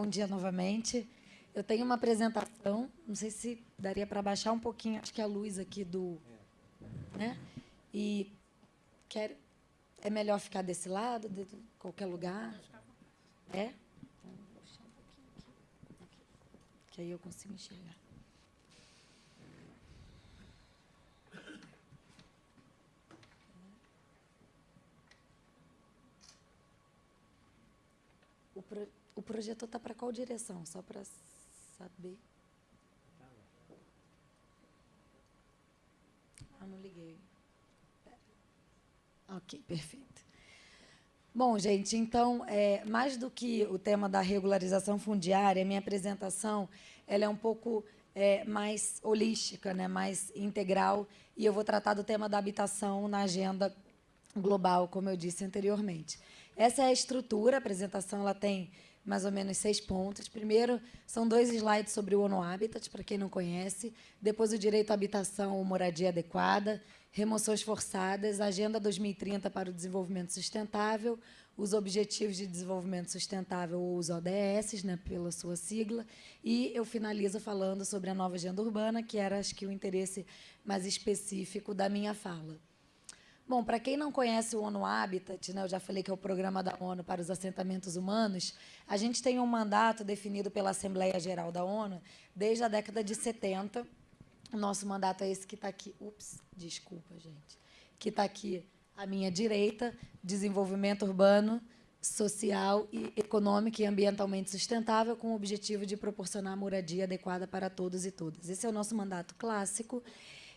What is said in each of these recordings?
bom dia novamente. Eu tenho uma apresentação, não sei se daria para baixar um pouquinho, acho que a luz aqui do... Né? E é melhor ficar desse lado, de qualquer lugar? É? Então, vou baixar um pouquinho aqui, que aí eu consigo enxergar. O projetor está para qual direção? Só para saber. Ah, não liguei. Ok, perfeito. Bom, gente, então, mais do que o tema da regularização fundiária, a minha apresentação ela é um pouco mais holística, né, mais integral, e eu vou tratar do tema da habitação na agenda global, como eu disse anteriormente. Essa é a estrutura, a apresentação ela tem mais ou menos 6 pontos. Primeiro, são 2 slides sobre o ONU Habitat, para quem não conhece. Depois, o direito à habitação ou moradia adequada, remoções forçadas, Agenda 2030 para o Desenvolvimento Sustentável, os Objetivos de Desenvolvimento Sustentável, ou os ODS, né, pela sua sigla, e eu finalizo falando sobre a nova agenda urbana, que era, acho que, o interesse mais específico da minha fala. Bom, para quem não conhece o ONU Habitat, né, eu já falei que é o Programa da ONU para os Assentamentos Humanos, a gente tem um mandato definido pela Assembleia Geral da ONU desde a década de 70. O nosso mandato é esse que está aqui. Ups, desculpa, gente. Que está aqui à minha direita: desenvolvimento urbano, social, e econômico e ambientalmente sustentável, com o objetivo de proporcionar moradia adequada para todos e todas. Esse é o nosso mandato clássico.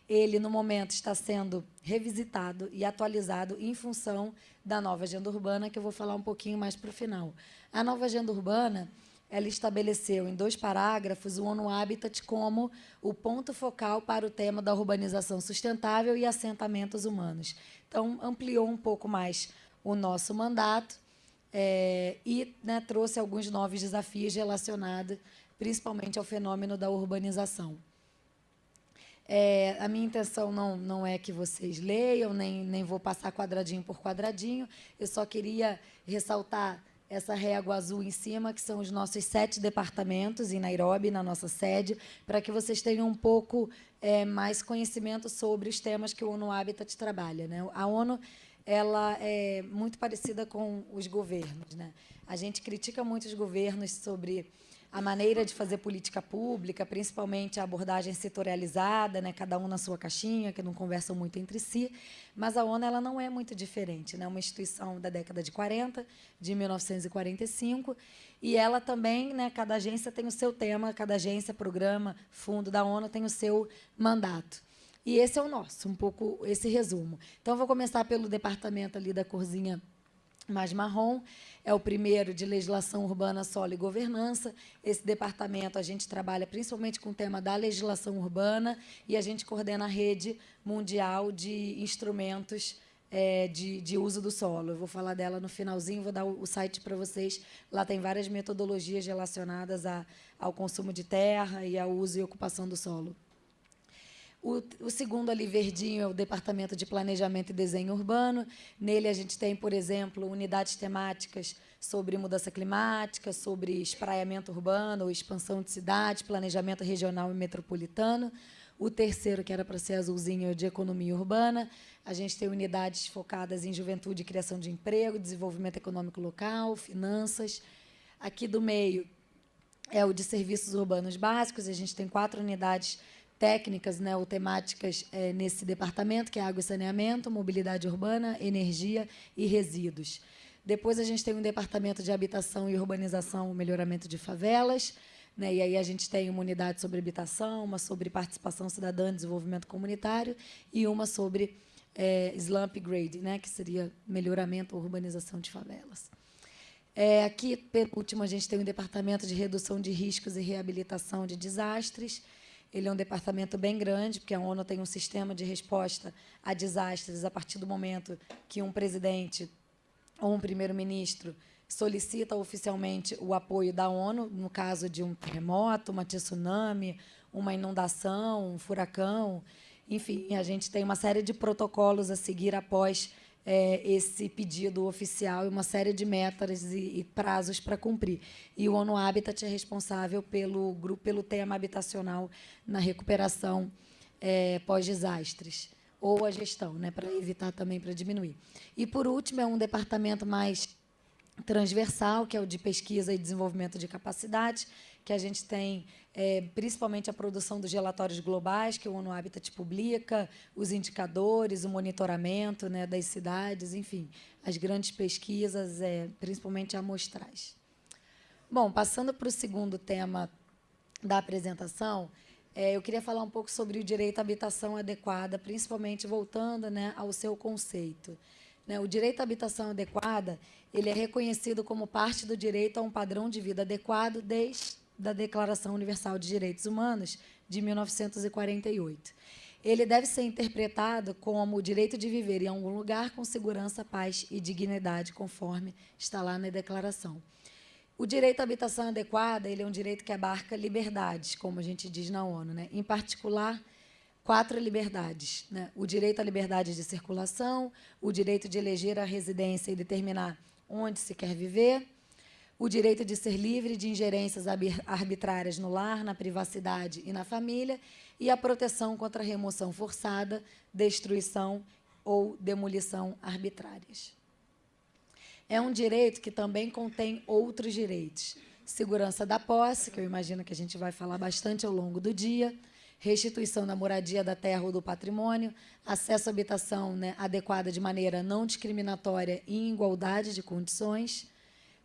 Ele, no momento, está sendo revisitado e atualizado em função da nova agenda urbana, que eu vou falar um pouquinho mais para o final. A nova agenda urbana, ela estabeleceu em 2 parágrafos o ONU Habitat como o ponto focal para o tema da urbanização sustentável e assentamentos humanos. Então, ampliou um pouco mais o nosso mandato e, né, trouxe alguns novos desafios relacionados principalmente ao fenômeno da urbanização. A minha intenção não é que vocês leiam, nem vou passar quadradinho por quadradinho, eu só queria ressaltar essa régua azul em cima, que são os nossos 7 departamentos em Nairobi, na nossa sede, para que vocês tenham um pouco mais conhecimento sobre os temas que o ONU Habitat trabalha, né? A ONU ela é muito parecida com os governos, né? A gente critica muito os governos sobre a maneira de fazer política pública, principalmente a abordagem setorializada, né, cada um na sua caixinha, que não conversam muito entre si, mas a ONU ela não é muito diferente, né, uma instituição da década de 40, de 1945, e ela também, né, cada agência tem o seu tema, cada agência, programa, fundo da ONU tem o seu mandato. E esse é o nosso, um pouco esse resumo. Então, eu vou começar pelo departamento ali da corzinha mais marrom, é o primeiro de legislação urbana, solo e governança. Esse departamento a gente trabalha principalmente com o tema da legislação urbana e a gente coordena a rede mundial de instrumentos de uso do solo. Eu vou falar dela no finalzinho, vou dar o site para vocês. Lá tem várias metodologias relacionadas ao consumo de terra e ao uso e ocupação do solo. O segundo ali, verdinho, é o Departamento de Planejamento e Desenho Urbano. Nele, a gente tem, por exemplo, unidades temáticas sobre mudança climática, sobre espraiamento urbano, ou expansão de cidades, planejamento regional e metropolitano. O terceiro, que era para ser azulzinho, é o de Economia Urbana. A gente tem unidades focadas em juventude e criação de emprego, desenvolvimento econômico local, finanças. Aqui do meio é o de Serviços Urbanos Básicos. A gente tem 4 unidades técnicas, né, ou temáticas nesse departamento, que é água e saneamento, mobilidade urbana, energia e resíduos. Depois, a gente tem um departamento de habitação e urbanização, melhoramento de favelas, né, e aí a gente tem uma unidade sobre habitação, uma sobre participação cidadã e desenvolvimento comunitário e uma sobre slump grade, né, que seria melhoramento ou urbanização de favelas. Aqui, penúltimo, a gente tem um departamento de redução de riscos e reabilitação de desastres. Ele é um departamento bem grande, porque a ONU tem um sistema de resposta a desastres a partir do momento que um presidente ou um primeiro-ministro solicita oficialmente o apoio da ONU, no caso de um terremoto, uma tsunami, uma inundação, um furacão. Enfim, a gente tem uma série de protocolos a seguir após esse pedido oficial e uma série de metas e prazos para cumprir. E o ONU Habitat é responsável pelo tema habitacional na recuperação pós-desastres, ou a gestão, né, para evitar também, para diminuir. E, por último, é um departamento mais transversal, que é o de pesquisa e desenvolvimento de capacidade, que a gente tem principalmente a produção dos relatórios globais, que o ONU Habitat publica, os indicadores, o monitoramento, né, das cidades, enfim, as grandes pesquisas, principalmente amostrais. Bom, passando para o segundo tema da apresentação, eu queria falar um pouco sobre o direito à habitação adequada, principalmente voltando, né, ao seu conceito. O direito à habitação adequada, ele é reconhecido como parte do direito a um padrão de vida adequado desde a Declaração Universal de Direitos Humanos, de 1948. Ele deve ser interpretado como o direito de viver em algum lugar com segurança, paz e dignidade, conforme está lá na declaração. O direito à habitação adequada, ele é um direito que abarca liberdades, como a gente diz na ONU, né? Em particular, 4 liberdades, né? O direito à liberdade de circulação, o direito de eleger a residência e determinar onde se quer viver, o direito de ser livre de ingerências arbitrárias no lar, na privacidade e na família, e a proteção contra a remoção forçada, destruição ou demolição arbitrárias. É um direito que também contém outros direitos. Segurança da posse, que eu imagino que a gente vai falar bastante ao longo do dia, restituição da moradia da terra ou do patrimônio, acesso à habitação, né, adequada de maneira não discriminatória e em igualdade de condições,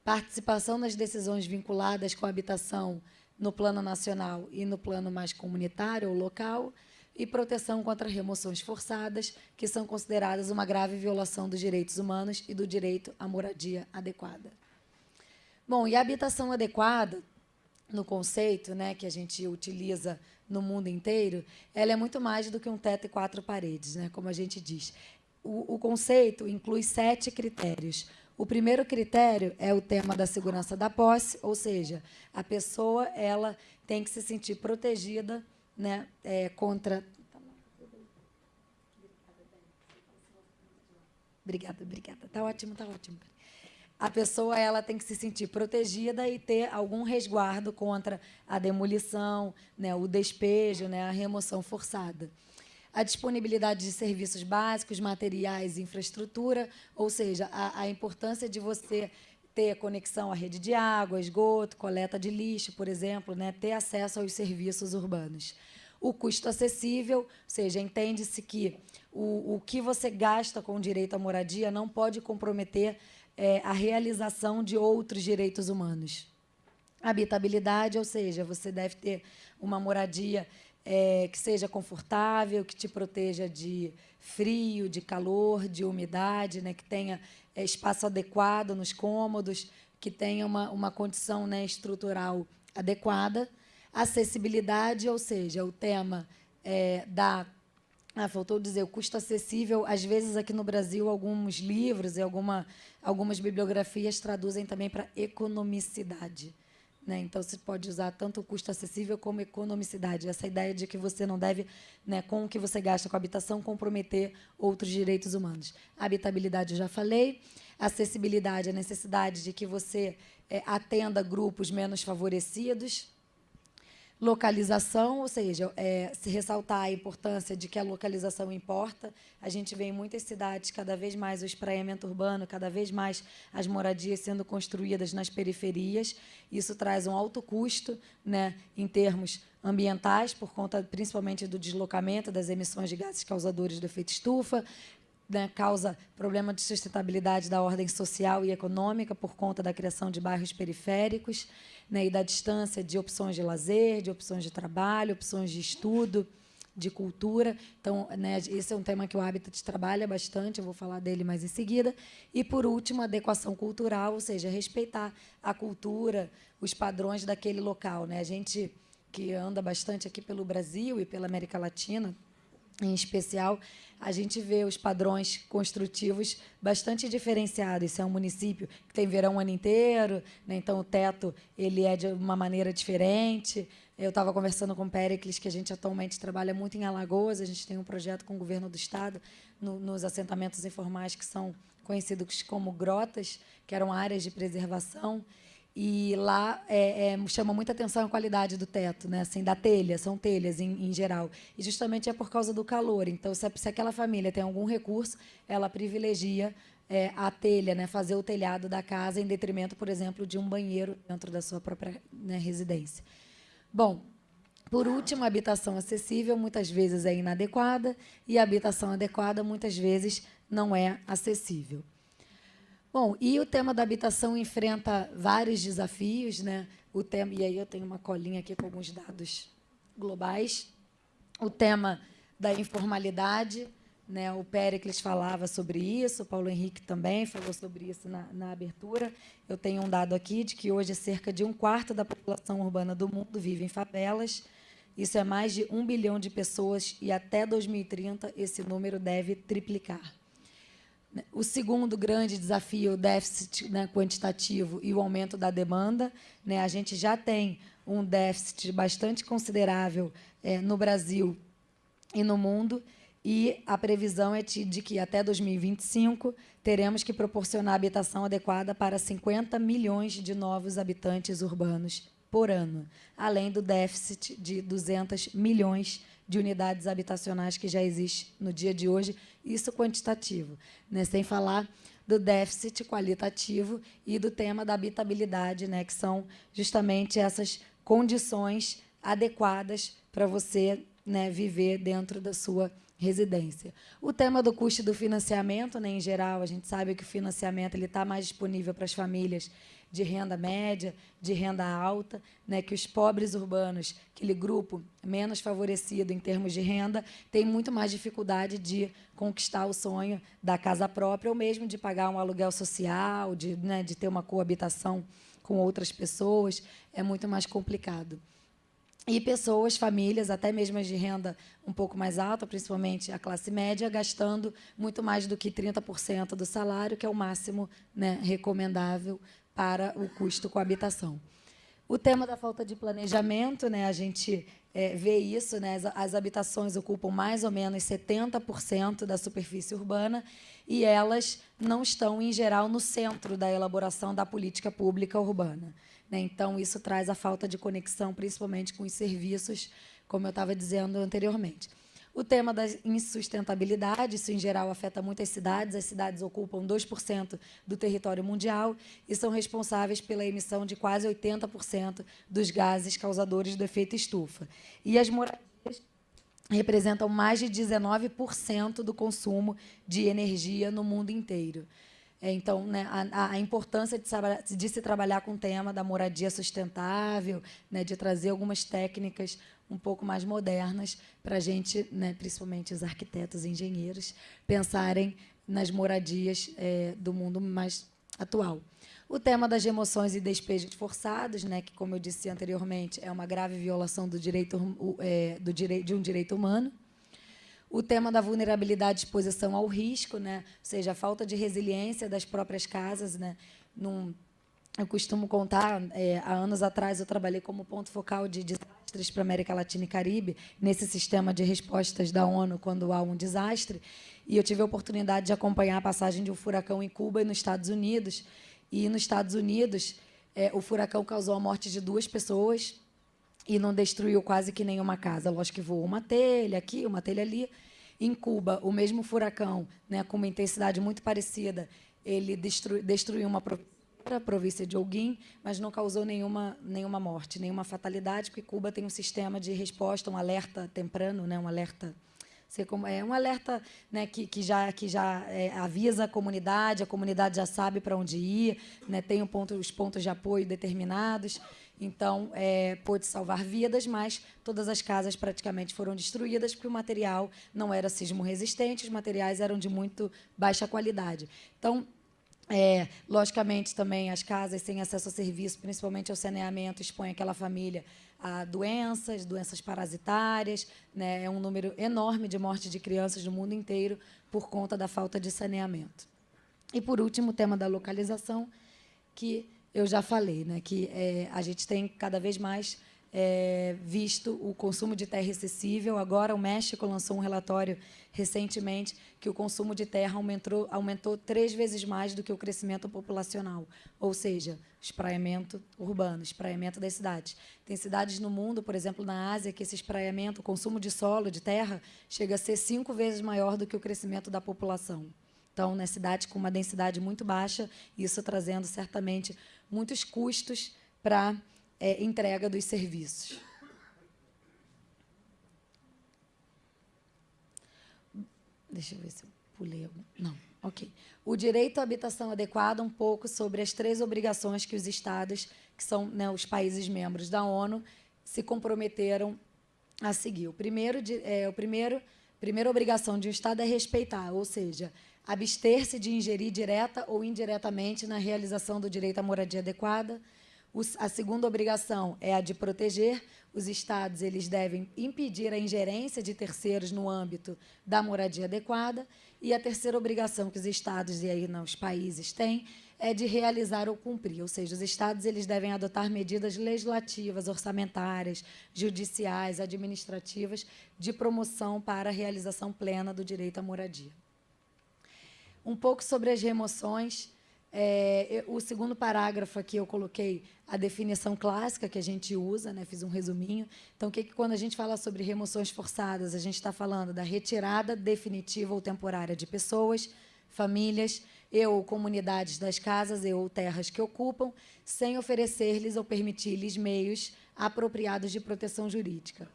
participação nas decisões vinculadas com a habitação no plano nacional e no plano mais comunitário ou local, e proteção contra remoções forçadas, que são consideradas uma grave violação dos direitos humanos e do direito à moradia adequada. Bom, e a habitação adequada, no conceito, né, que a gente utiliza no mundo inteiro, ela é muito mais do que um teto e 4 paredes, né, como a gente diz. O conceito inclui 7 critérios. O primeiro critério é o tema da segurança da posse, ou seja, a pessoa ela tem que se sentir protegida, né, contra... Obrigada. Está ótimo. A pessoa ela tem que se sentir protegida e ter algum resguardo contra a demolição, né, o despejo, né, a remoção forçada. A disponibilidade de serviços básicos, materiais e infraestrutura, ou seja, a importância de você ter conexão à rede de água, esgoto, coleta de lixo, por exemplo, né, ter acesso aos serviços urbanos. O custo acessível, ou seja, entende-se que o que você gasta com o direito à moradia não pode comprometer a realização de outros direitos humanos. Habitabilidade, ou seja, você deve ter uma moradia que seja confortável, que te proteja de frio, de calor, de umidade, né, que tenha espaço adequado nos cômodos, que tenha uma condição, né, estrutural adequada. Acessibilidade, ou seja, o tema faltou dizer, o custo acessível, às vezes aqui no Brasil, alguns livros e algumas bibliografias traduzem também para economicidade. Né? Então, você pode usar tanto o custo acessível como economicidade. Essa ideia de que você não deve, né, com o que você gasta com a habitação, comprometer outros direitos humanos. A habitabilidade, eu já falei. Acessibilidade, a necessidade de que você atenda grupos menos favorecidos. Localização, ou seja, se ressaltar a importância de que a localização importa. A gente vê em muitas cidades, cada vez mais o espraiamento urbano, cada vez mais as moradias sendo construídas nas periferias. Isso traz um alto custo, né, em termos ambientais, por conta principalmente do deslocamento das emissões de gases causadores do efeito estufa, né, causa problema de sustentabilidade da ordem social e econômica por conta da criação de bairros periféricos, né, e da distância de opções de lazer, de opções de trabalho, opções de estudo, de cultura. Então, né, esse é um tema que o Habitat trabalha bastante, eu vou falar dele mais em seguida. E, por último, a adequação cultural, ou seja, respeitar a cultura, os padrões daquele local. Né? A gente que anda bastante aqui pelo Brasil e pela América Latina, em especial, a gente vê os padrões construtivos bastante diferenciados. Esse é um município que tem verão o ano inteiro, né? Então o teto ele é de uma maneira diferente, Eu estava conversando com o Péricles, que a gente atualmente trabalha muito em Alagoas, a gente tem um projeto com o governo do Estado, nos assentamentos informais, que são conhecidos como grotas, que eram áreas de preservação, e lá chama muita atenção a qualidade do teto, né? Assim, da telha, são telhas em geral. E justamente é por causa do calor. Então, se aquela família tem algum recurso, ela privilegia a telha, né? Fazer o telhado da casa em detrimento, por exemplo, de um banheiro dentro da sua própria, né, residência. Bom, por último, a habitação acessível muitas vezes é inadequada e a habitação adequada muitas vezes não é acessível. Bom, e o tema da habitação enfrenta vários desafios, né? O tema, e aí eu tenho uma colinha aqui com alguns dados globais. O tema da informalidade, né? O Péricles falava sobre isso, o Paulo Henrique também falou sobre isso na abertura. Eu tenho um dado aqui de que hoje cerca de 1/4 da população urbana do mundo vive em favelas. Isso é mais de 1 bilhão de pessoas e até 2030 esse número deve triplicar. O segundo grande desafio, o déficit, né, quantitativo e o aumento da demanda, né? A gente já tem um déficit bastante considerável no Brasil e no mundo, e a previsão é de que, até 2025, teremos que proporcionar habitação adequada para 50 milhões de novos habitantes urbanos por ano, além do déficit de 200 milhões de unidades habitacionais que já existe no dia de hoje, isso quantitativo, né? Sem falar do déficit qualitativo e do tema da habitabilidade, né? Que são justamente essas condições adequadas para você, né, viver dentro da sua residência. O tema do custo do financiamento, né, em geral, a gente sabe que o financiamento está mais disponível para as famílias de renda média, de renda alta, né, que os pobres urbanos, aquele grupo menos favorecido em termos de renda, tem muito mais dificuldade de conquistar o sonho da casa própria, ou mesmo de pagar um aluguel social, né, de ter uma coabitação com outras pessoas, é muito mais complicado. E pessoas, famílias, até mesmo as de renda um pouco mais alta, principalmente a classe média, gastando muito mais do que 30% do salário, que é o máximo, né, recomendável para o custo com a habitação. O tema da falta de planejamento, né, a gente vê isso, né, as habitações ocupam mais ou menos 70% da superfície urbana e elas não estão, em geral, no centro da elaboração da política pública urbana, né? Então, isso traz a falta de conexão, principalmente com os serviços, como eu estava dizendo anteriormente. O tema da insustentabilidade, isso, em geral, afeta muitas cidades. As cidades ocupam 2% do território mundial e são responsáveis pela emissão de quase 80% dos gases causadores do efeito estufa. E as moradias representam mais de 19% do consumo de energia no mundo inteiro. Então, né, a importância de se trabalhar com o tema da moradia sustentável, né, de trazer algumas técnicas um pouco mais modernas para a gente, né, principalmente os arquitetos e engenheiros, pensarem nas moradias do mundo mais atual. O tema das remoções e despejos forçados, né, que, como eu disse anteriormente, é uma grave violação do direito, de um direito humano. O tema da vulnerabilidade e exposição ao risco, né? Ou seja, a falta de resiliência das próprias casas, né? Eu costumo contar, há anos atrás eu trabalhei como ponto focal de desastres para a América Latina e Caribe, nesse sistema de respostas da ONU quando há um desastre, e eu tive a oportunidade de acompanhar a passagem de um furacão em Cuba e nos Estados Unidos, e nos Estados Unidos o furacão causou a morte de 2 pessoas, e não destruiu quase que nenhuma casa. Lógico que voou uma telha aqui, uma telha ali. Em Cuba, o mesmo furacão, né, com uma intensidade muito parecida, ele destruiu uma província de Holguín, mas não causou nenhuma morte, nenhuma fatalidade, porque Cuba tem um sistema de resposta, um alerta temprano, né, um alerta... Sei como um alerta, né, que já avisa a comunidade já sabe para onde ir, né, tem os pontos de apoio determinados. Então, pôde salvar vidas, mas todas as casas praticamente foram destruídas porque o material não era sismo-resistente, os materiais eram de muito baixa qualidade. Então, logicamente, também as casas sem acesso a serviço, principalmente ao saneamento, expõem aquela família a doenças parasitárias, né? É um número enorme de mortes de crianças no mundo inteiro por conta da falta de saneamento. E, por último, o tema da localização, que eu já falei, né, que a gente tem cada vez mais visto o consumo de terra excessível. Agora, o México lançou um relatório recentemente que o consumo de terra aumentou 3 vezes mais do que o crescimento populacional, ou seja, espraiamento urbano, espraiamento das cidades. Tem cidades no mundo, por exemplo, na Ásia, que esse espraiamento, o consumo de solo, de terra, chega a ser 5 vezes maior do que o crescimento da população. Então, nas cidades com uma densidade muito baixa, isso trazendo, certamente, muitos custos para entrega dos serviços. Deixa eu ver se eu pulei algum. Não, ok. O direito à habitação adequada, um pouco sobre as 3 obrigações que os Estados, que são, né, os países membros da ONU, se comprometeram a seguir. Primeira obrigação de um Estado é respeitar, ou seja, abster-se de ingerir direta ou indiretamente na realização do direito à moradia adequada. A segunda obrigação é a de proteger. Os Estados eles devem impedir a ingerência de terceiros no âmbito da moradia adequada. E a terceira obrigação que os Estados, e aí não, os países têm, é de realizar ou cumprir. Ou seja, os Estados eles devem adotar medidas legislativas, orçamentárias, judiciais, administrativas, de promoção para a realização plena do direito à moradia. Um pouco sobre as remoções. O segundo parágrafo aqui eu coloquei a definição clássica que a gente usa, né? Fiz um resuminho. Então, quando a gente fala sobre remoções forçadas, a gente está falando da retirada definitiva ou temporária de pessoas, famílias ou comunidades das casas ou terras que ocupam, sem oferecer-lhes ou permitir-lhes meios apropriados de proteção jurídica.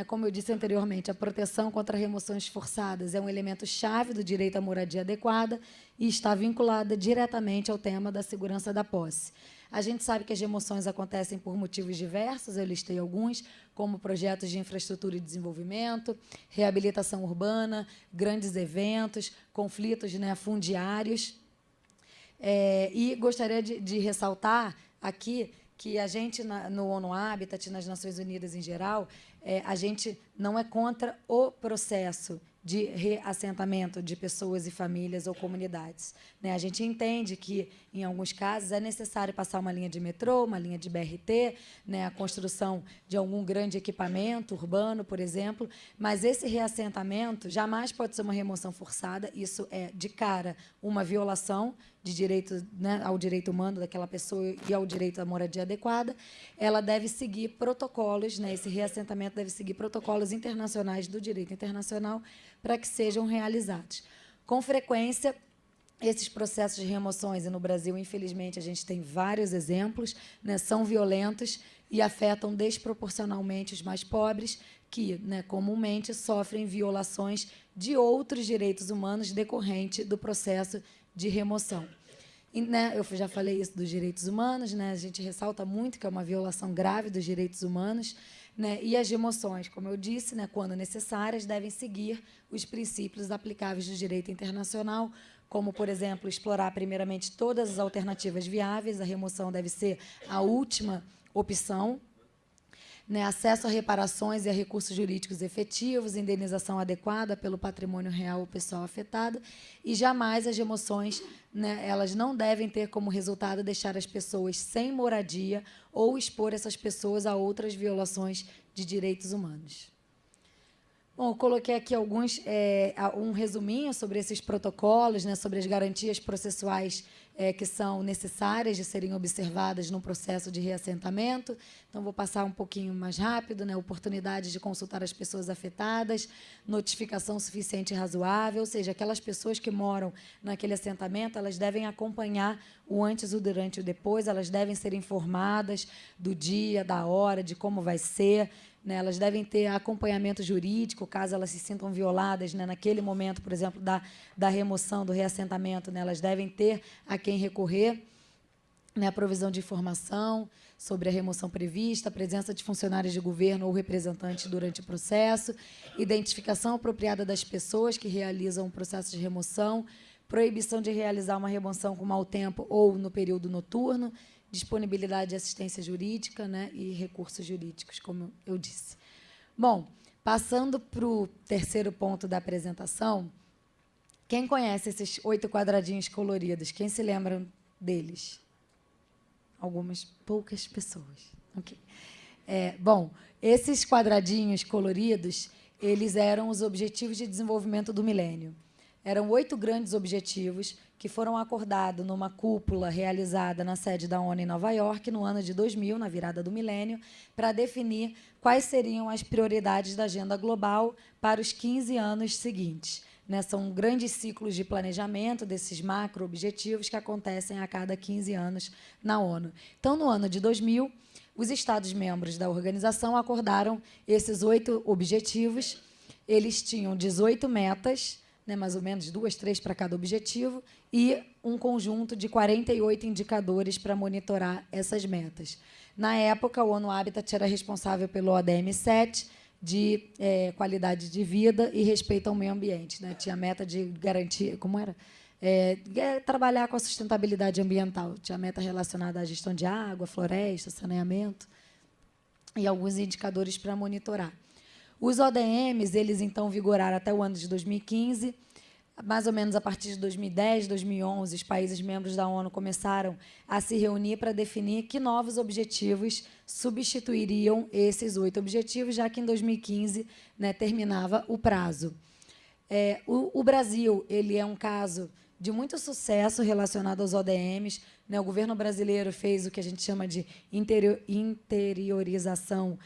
Como eu disse anteriormente, a proteção contra remoções forçadas é um elemento-chave do direito à moradia adequada e está vinculada diretamente ao tema da segurança da posse. A gente sabe que as remoções acontecem por motivos diversos, eu listei alguns, como projetos de infraestrutura e desenvolvimento, reabilitação urbana, grandes eventos, conflitos, né, fundiários. E gostaria de ressaltar aqui que a gente, no ONU Habitat, nas Nações Unidas em geral, a gente não é contra o processo de reassentamento de pessoas e famílias ou comunidades. A gente entende que, em alguns casos, é necessário passar uma linha de metrô, uma linha de BRT, a construção de algum grande equipamento urbano, por exemplo, mas esse reassentamento jamais pode ser uma remoção forçada, isso é, de cara, uma violação de direito, ao direito humano daquela pessoa e ao direito à moradia adequada. Ela deve seguir protocolos, esse reassentamento deve seguir protocolos internacionais do direito internacional para que sejam realizados. Com frequência, esses processos de remoções, e no Brasil, infelizmente, a gente tem vários exemplos, são violentos e afetam desproporcionalmente os mais pobres, que, comumente, sofrem violações de outros direitos humanos decorrente do processo de remoção. E, eu já falei isso dos direitos humanos, a gente ressalta muito que é uma violação grave dos direitos humanos, e as remoções, como eu disse, quando necessárias, devem seguir os princípios aplicáveis do direito internacional, como, por exemplo, explorar, primeiramente, todas as alternativas viáveis, a remoção deve ser a última opção, acesso a reparações e a recursos jurídicos efetivos, indenização adequada pelo patrimônio real ou pessoal afetado, e jamais as remoções, elas não devem ter como resultado deixar as pessoas sem moradia ou expor essas pessoas a outras violações de direitos humanos. Bom, eu coloquei aqui um resuminho sobre esses protocolos, sobre as garantias processuais que são necessárias de serem observadas no processo de reassentamento. Então, vou passar um pouquinho mais rápido, oportunidade de consultar as pessoas afetadas, notificação suficiente e razoável, ou seja, aquelas pessoas que moram naquele assentamento, elas devem acompanhar o antes, o durante e o depois, elas devem ser informadas do dia, da hora, de como vai ser, elas devem ter acompanhamento jurídico, caso elas se sintam violadas, naquele momento, por exemplo, da remoção, do reassentamento, elas devem ter a quem recorrer, a provisão de informação sobre a remoção prevista, a presença de funcionários de governo ou representantes durante o processo, identificação apropriada das pessoas que realizam o processo de remoção, proibição de realizar uma remoção com mau tempo ou no período noturno, disponibilidade de assistência jurídica, e recursos jurídicos, como eu disse. Bom, passando para o terceiro ponto da apresentação, quem conhece esses 8 quadradinhos coloridos? Quem se lembra deles? Algumas poucas pessoas. Okay. Bom, esses quadradinhos coloridos, eles eram os Objetivos de Desenvolvimento do Milênio. Eram 8 grandes objetivos que foram acordados numa cúpula realizada na sede da ONU em Nova York, no ano de 2000, na virada do milênio, para definir quais seriam as prioridades da agenda global para os 15 anos seguintes. São grandes ciclos de planejamento desses macro-objetivos que acontecem a cada 15 anos na ONU. Então, no ano de 2000, os Estados-membros da organização acordaram esses 8 objetivos. Eles tinham 18 metas, mais ou menos 2, 3 para cada objetivo, e um conjunto de 48 indicadores para monitorar essas metas. Na época, o ONU Habitat era responsável pelo ODM 7, de qualidade de vida e respeito ao meio ambiente. Tinha a meta de garantir... Como era? Trabalhar com a sustentabilidade ambiental. Tinha a meta relacionada à gestão de água, floresta, saneamento, e alguns indicadores para monitorar. Os ODMs, eles, então, vigoraram até o ano de 2015. Mais ou menos a partir de 2010, 2011, os países membros da ONU começaram a se reunir para definir que novos objetivos substituiriam esses 8 objetivos, já que em 2015 terminava o prazo. O Brasil, ele é um caso de muito sucesso relacionado aos ODMs. O governo brasileiro fez o que a gente chama de interiorização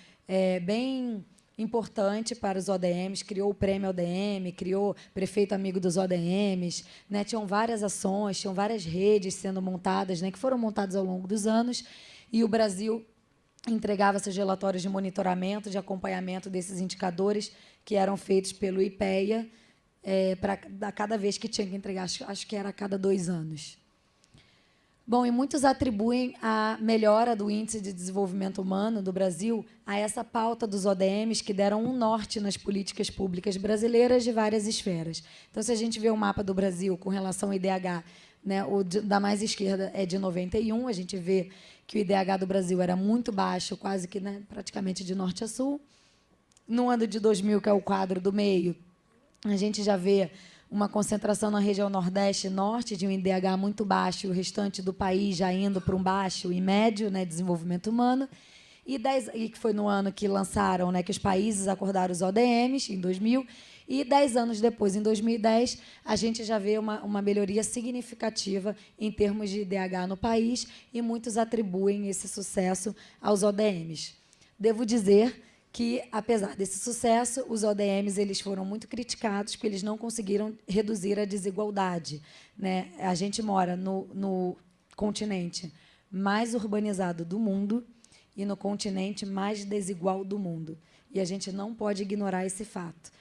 bem importante para os ODMs, criou o Prêmio ODM, criou Prefeito Amigo dos ODMs, tinham várias ações, tinham várias redes sendo montadas, que foram montadas ao longo dos anos, e o Brasil entregava seus relatórios de monitoramento, de acompanhamento desses indicadores, que eram feitos pelo IPEA, a cada vez que tinha que entregar, acho que era a cada 2 anos. Bom, e muitos atribuem a melhora do Índice de Desenvolvimento Humano do Brasil a essa pauta dos ODMs que deram um norte nas políticas públicas brasileiras de várias esferas. Então, se a gente vê o mapa do Brasil com relação ao IDH, o da mais esquerda é de 91, a gente vê que o IDH do Brasil era muito baixo, quase que praticamente de norte a sul. No ano de 2000, que é o quadro do meio, a gente já vê uma concentração na região Nordeste e Norte de um IDH muito baixo, e o restante do país já indo para um baixo e médio, desenvolvimento humano. E que foi no ano que lançaram, que os países acordaram os ODMs, em 2000, e 10 anos depois, em 2010, a gente já vê uma melhoria significativa em termos de IDH no país, e muitos atribuem esse sucesso aos ODMs. Devo dizer que, apesar desse sucesso, os ODMs eles foram muito criticados porque eles não conseguiram reduzir a desigualdade. A gente mora no continente mais urbanizado do mundo e no continente mais desigual do mundo. E a gente não pode ignorar esse fato.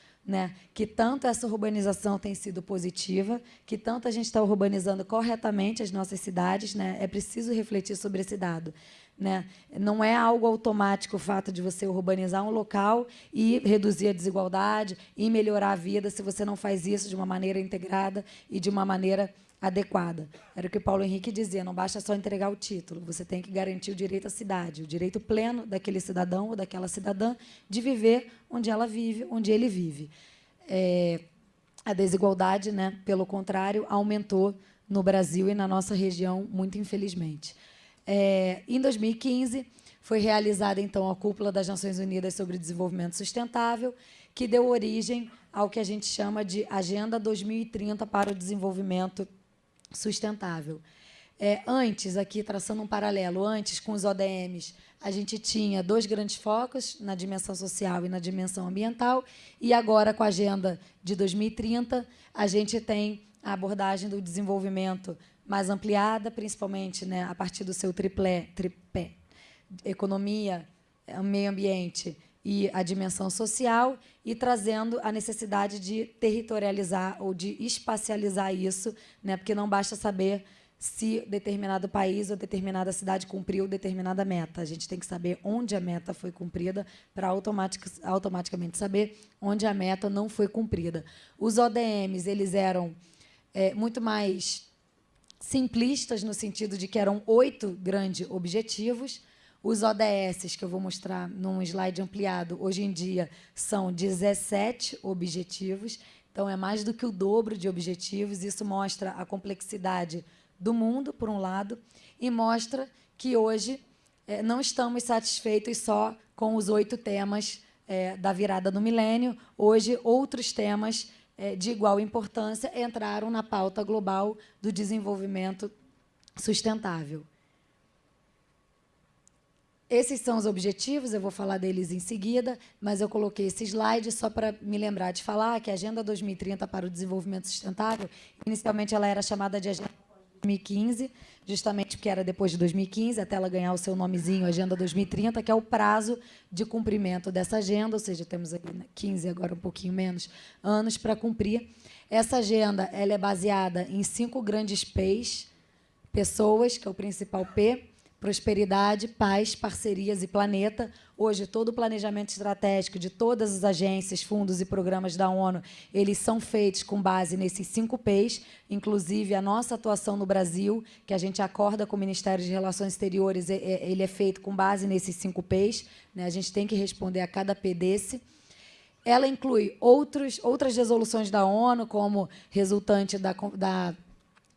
Que tanto essa urbanização tem sido positiva, que tanto a gente está urbanizando corretamente as nossas cidades, é preciso refletir sobre esse dado. Não é algo automático o fato de você urbanizar um local e reduzir a desigualdade e melhorar a vida se você não faz isso de uma maneira integrada e de uma maneira adequada. Era o que Paulo Henrique dizia, não basta só entregar o título, você tem que garantir o direito à cidade, o direito pleno daquele cidadão ou daquela cidadã de viver onde ela vive, onde ele vive. A desigualdade, pelo contrário, aumentou no Brasil e na nossa região, muito infelizmente. Em 2015, foi realizada, então, a Cúpula das Nações Unidas sobre Desenvolvimento Sustentável, que deu origem ao que a gente chama de Agenda 2030 para o Desenvolvimento Sustentável. Antes, aqui traçando um paralelo, antes, com os ODMs, a gente tinha 2 grandes focos, na dimensão social e na dimensão ambiental, e agora, com a Agenda de 2030, a gente tem a abordagem do desenvolvimento mais ampliada, principalmente a partir do seu tripé, economia, meio ambiente e a dimensão social, e trazendo a necessidade de territorializar ou de espacializar isso, porque não basta saber se determinado país ou determinada cidade cumpriu determinada meta. A gente tem que saber onde a meta foi cumprida para automaticamente saber onde a meta não foi cumprida. Os ODMs eles eram muito mais simplistas, no sentido de que eram 8 grandes objetivos. Os ODS, que eu vou mostrar num slide ampliado, hoje em dia são 17 objetivos, então é mais do que o dobro de objetivos. Isso mostra a complexidade do mundo, por um lado, e mostra que hoje não estamos satisfeitos só com os 8 temas da virada do milênio. Hoje, outros temas de igual importância entraram na pauta global do desenvolvimento sustentável. Esses são os objetivos, eu vou falar deles em seguida, mas eu coloquei esse slide só para me lembrar de falar que a Agenda 2030 para o Desenvolvimento Sustentável, inicialmente ela era chamada de Agenda 2015, justamente porque era depois de 2015, até ela ganhar o seu nomezinho, Agenda 2030, que é o prazo de cumprimento dessa agenda, ou seja, temos aqui 15, agora um pouquinho menos, anos para cumprir. Essa agenda ela é baseada em 5 grandes P's, pessoas, que é o principal P, prosperidade, paz, parcerias e planeta. Hoje, todo o planejamento estratégico de todas as agências, fundos e programas da ONU, eles são feitos com base nesses 5 P's, inclusive a nossa atuação no Brasil, que a gente acorda com o Ministério de Relações Exteriores, ele é feito com base nesses 5 P's, né? A gente tem que responder a cada P desse. Ela inclui outras resoluções da ONU, como resultante da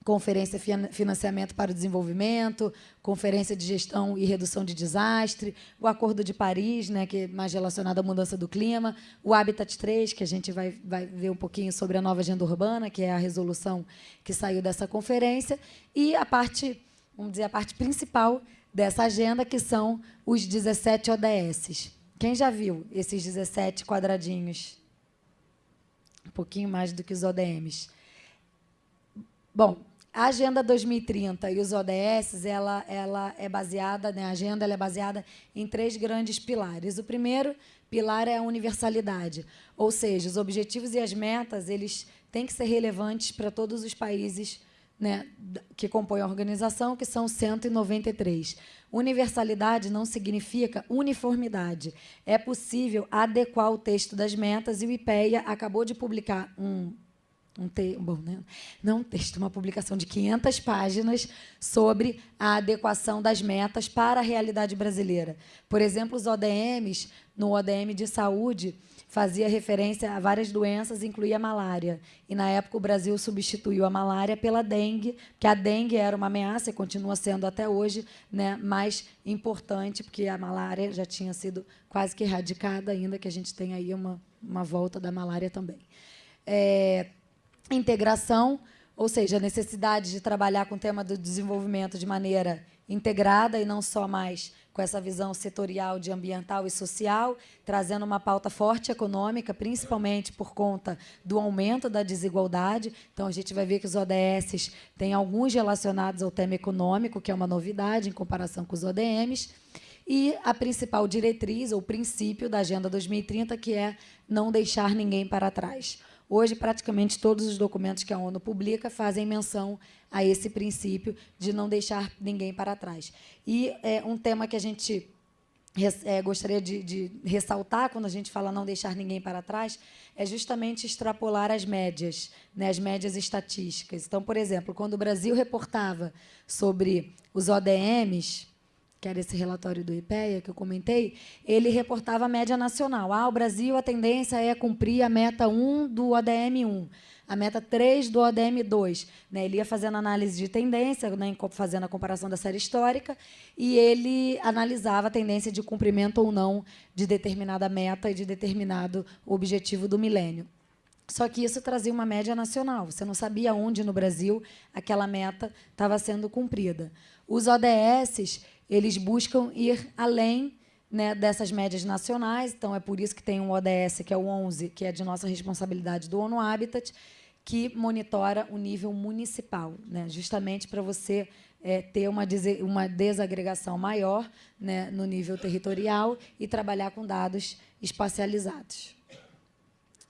Conferência Financiamento para o Desenvolvimento, Conferência de Gestão e Redução de Desastre, o Acordo de Paris, né, que é mais relacionado à mudança do clima, o Habitat 3, que a gente vai ver um pouquinho sobre a nova agenda urbana, que é a resolução que saiu dessa conferência, e a parte, vamos dizer, a parte principal dessa agenda, que são os 17 ODSs. Quem já viu esses 17 quadradinhos? Um pouquinho mais do que os ODMs. Bom, a Agenda 2030 e os ODS, ela é baseada, né, a agenda ela é baseada em 3 grandes pilares. O primeiro pilar é a universalidade, ou seja, os objetivos e as metas eles têm que ser relevantes para todos os países, né, que compõem a organização, que são 193. Universalidade não significa uniformidade. É possível adequar o texto das metas, e o IPEA acabou de publicar uma publicação de 500 páginas sobre a adequação das metas para a realidade brasileira. Por exemplo, os ODMs, no ODM de saúde, fazia referência a várias doenças, incluía a malária. E, na época, o Brasil substituiu a malária pela dengue, que a dengue era uma ameaça e continua sendo até hoje, né, mais importante, porque a malária já tinha sido quase que erradicada, ainda que a gente tenha aí uma volta da malária também. Integração, ou seja, a necessidade de trabalhar com o tema do desenvolvimento de maneira integrada e não só mais com essa visão setorial de ambiental e social, trazendo uma pauta forte econômica, principalmente por conta do aumento da desigualdade. Então, a gente vai ver que os ODSs têm alguns relacionados ao tema econômico, que é uma novidade em comparação com os ODMs, e a principal diretriz ou princípio da Agenda 2030, que é não deixar ninguém para trás. Hoje, praticamente todos os documentos que a ONU publica fazem menção a esse princípio de não deixar ninguém para trás. E um tema que a gente gostaria de ressaltar, quando a gente fala não deixar ninguém para trás, é justamente extrapolar as médias, né, as médias estatísticas. Então, por exemplo, quando o Brasil reportava sobre os ODMs, que era esse relatório do IPEA que eu comentei, ele reportava a média nacional. O Brasil, a tendência é cumprir a meta 1 do ODM 1, a meta 3 do ODM 2. Né? Ele ia fazendo análise de tendência, né, fazendo a comparação da série histórica, e ele analisava a tendência de cumprimento ou não de determinada meta e de determinado objetivo do milênio. Só que isso trazia uma média nacional. Você não sabia onde, no Brasil, aquela meta estava sendo cumprida. Os ODSs, eles buscam ir além, né, dessas médias nacionais. Então, é por isso que tem um ODS, que é o 11, que é de nossa responsabilidade do ONU Habitat, que monitora o nível municipal, né, justamente para você ter uma desagregação maior, né, no nível territorial e trabalhar com dados espacializados.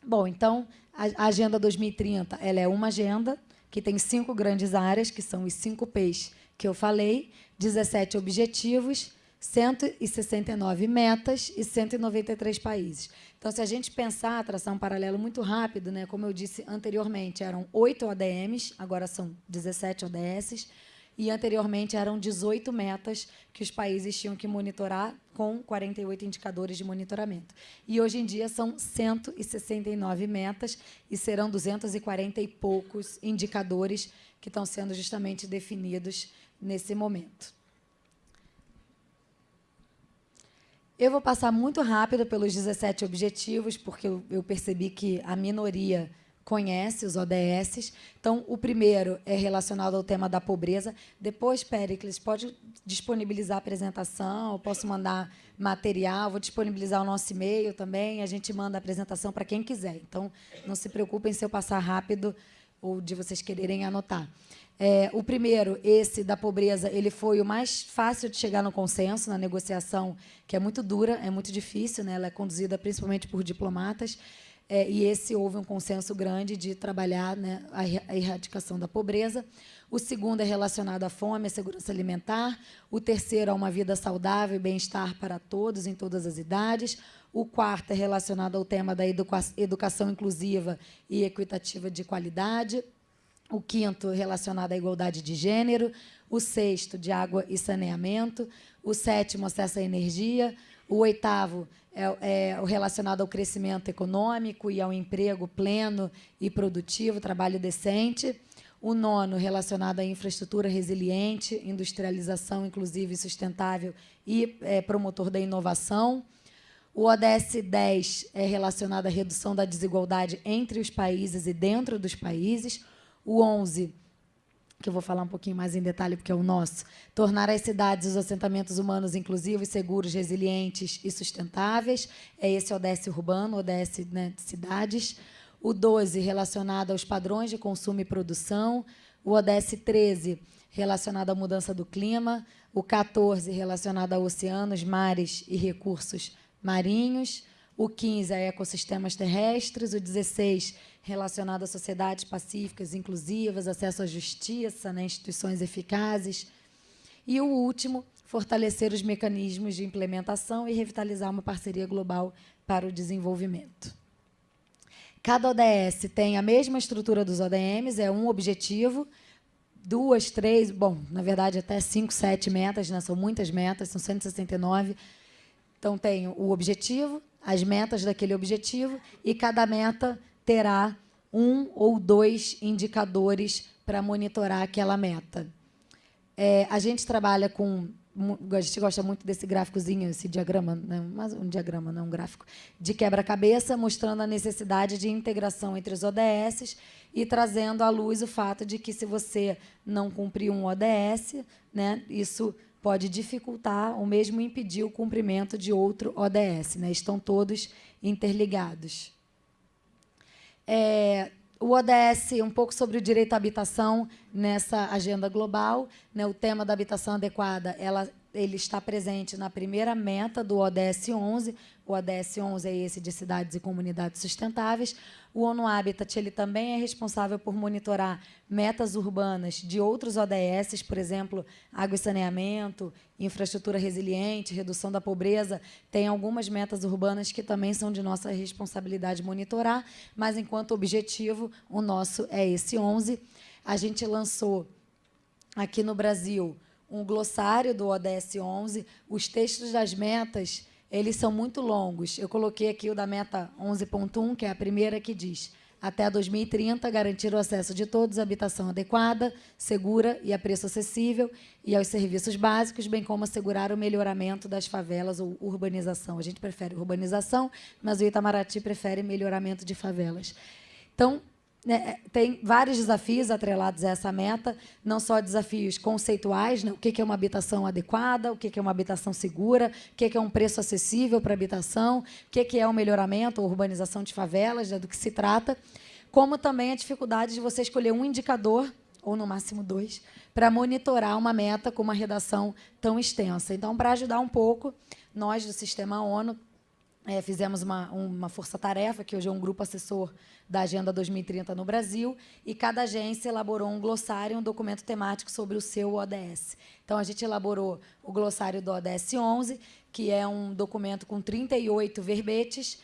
Bom, então, a Agenda 2030 ela é uma agenda que tem 5 grandes áreas, que são os 5 P's que eu falei, 17 objetivos, 169 metas e 193 países. Então, se a gente pensar, traçar um paralelo muito rápido, né, como eu disse anteriormente, eram 8 ODMs, agora são 17 ODSs, e anteriormente eram 18 metas que os países tinham que monitorar, com 48 indicadores de monitoramento. E hoje em dia são 169 metas e serão 240 e poucos indicadores que estão sendo justamente definidos nesse momento. Eu vou passar muito rápido pelos 17 objetivos, porque eu percebi que a minoria conhece os ODS. Então, o primeiro é relacionado ao tema da pobreza. Depois, Péricles, pode disponibilizar a apresentação, eu posso mandar material, vou disponibilizar o nosso e-mail também, a gente manda a apresentação para quem quiser. Então, não se preocupem se eu passar rápido ou de vocês quererem anotar. O primeiro, esse da pobreza, ele foi o mais fácil de chegar no consenso, na negociação, que é muito dura, é muito difícil, né? Ela é conduzida principalmente por diplomatas, e esse houve um consenso grande de trabalhar, né, a erradicação da pobreza. O segundo é relacionado à fome, à segurança alimentar. O terceiro, a uma vida saudável e bem-estar para todos, em todas as idades. O quarto é relacionado ao tema da educação inclusiva e equitativa de qualidade. O quinto, relacionado à igualdade de gênero. O sexto, de água e saneamento. O sétimo, acesso à energia. O oitavo é o relacionado ao crescimento econômico e ao emprego pleno e produtivo, trabalho decente. O nono, relacionado à infraestrutura resiliente, industrialização inclusiva e sustentável e promotor da inovação. O ODS 10 é relacionado à redução da desigualdade entre os países e dentro dos países. O 11, que eu vou falar um pouquinho mais em detalhe, porque é o nosso, tornar as cidades e os assentamentos humanos inclusivos, seguros, resilientes e sustentáveis. É esse ODS urbano, ODS, né, de cidades. O 12, relacionado aos padrões de consumo e produção. O ODS 13, relacionado à mudança do clima. O 14, relacionado a oceanos, mares e recursos marinhos. O 15, a ecossistemas terrestres. O 16, relacionado a sociedades pacíficas, inclusivas, acesso à justiça, né, instituições eficazes. E o último, fortalecer os mecanismos de implementação e revitalizar uma parceria global para o desenvolvimento. Cada ODS tem a mesma estrutura dos ODMs, é um objetivo, 2, 3, bom, na verdade, até 5, 7 metas, né, são muitas metas, são 169. Então, tem o objetivo, as metas daquele objetivo, e cada meta terá 1 ou 2 indicadores para monitorar aquela meta. A gente trabalha com... A gente gosta muito desse gráficozinho, esse diagrama, né? Mas um diagrama, não um gráfico, de quebra-cabeça, mostrando a necessidade de integração entre os ODS e trazendo à luz o fato de que, se você não cumprir um ODS, né, isso pode dificultar ou mesmo impedir o cumprimento de outro ODS. Né? Estão todos interligados. O ODS, um pouco sobre o direito à habitação nessa agenda global. Né? O tema da habitação adequada, ele está presente na primeira meta do ODS 11. O ODS 11 é esse de cidades e comunidades sustentáveis. O ONU Habitat, ele também é responsável por monitorar metas urbanas de outros ODS, por exemplo, água e saneamento, infraestrutura resiliente, redução da pobreza. Tem algumas metas urbanas que também são de nossa responsabilidade monitorar, mas, enquanto objetivo, o nosso é esse 11. A gente lançou aqui no Brasil um glossário do ODS 11. Os textos das metas, eles são muito longos. Eu coloquei aqui o da meta 11.1, que é a primeira, que diz: até 2030, garantir o acesso de todos à habitação adequada, segura e a preço acessível e aos serviços básicos, bem como assegurar o melhoramento das favelas ou urbanização. A gente prefere urbanização, mas o Itamaraty prefere melhoramento de favelas. Então, tem vários desafios atrelados a essa meta, não só desafios conceituais, né? O que é uma habitação adequada, o que é uma habitação segura, o que é um preço acessível para a habitação, o que é o melhoramento ou urbanização de favelas, né? Do que se trata, como também a dificuldade de você escolher um indicador, ou no máximo 2, para monitorar uma meta com uma redação tão extensa. Então, para ajudar um pouco, nós do Sistema ONU fizemos uma força-tarefa, que hoje é um grupo assessor da Agenda 2030 no Brasil, e cada agência elaborou um glossário, um documento temático sobre o seu ODS. Então, a gente elaborou o glossário do ODS 11, que é um documento com 38 verbetes.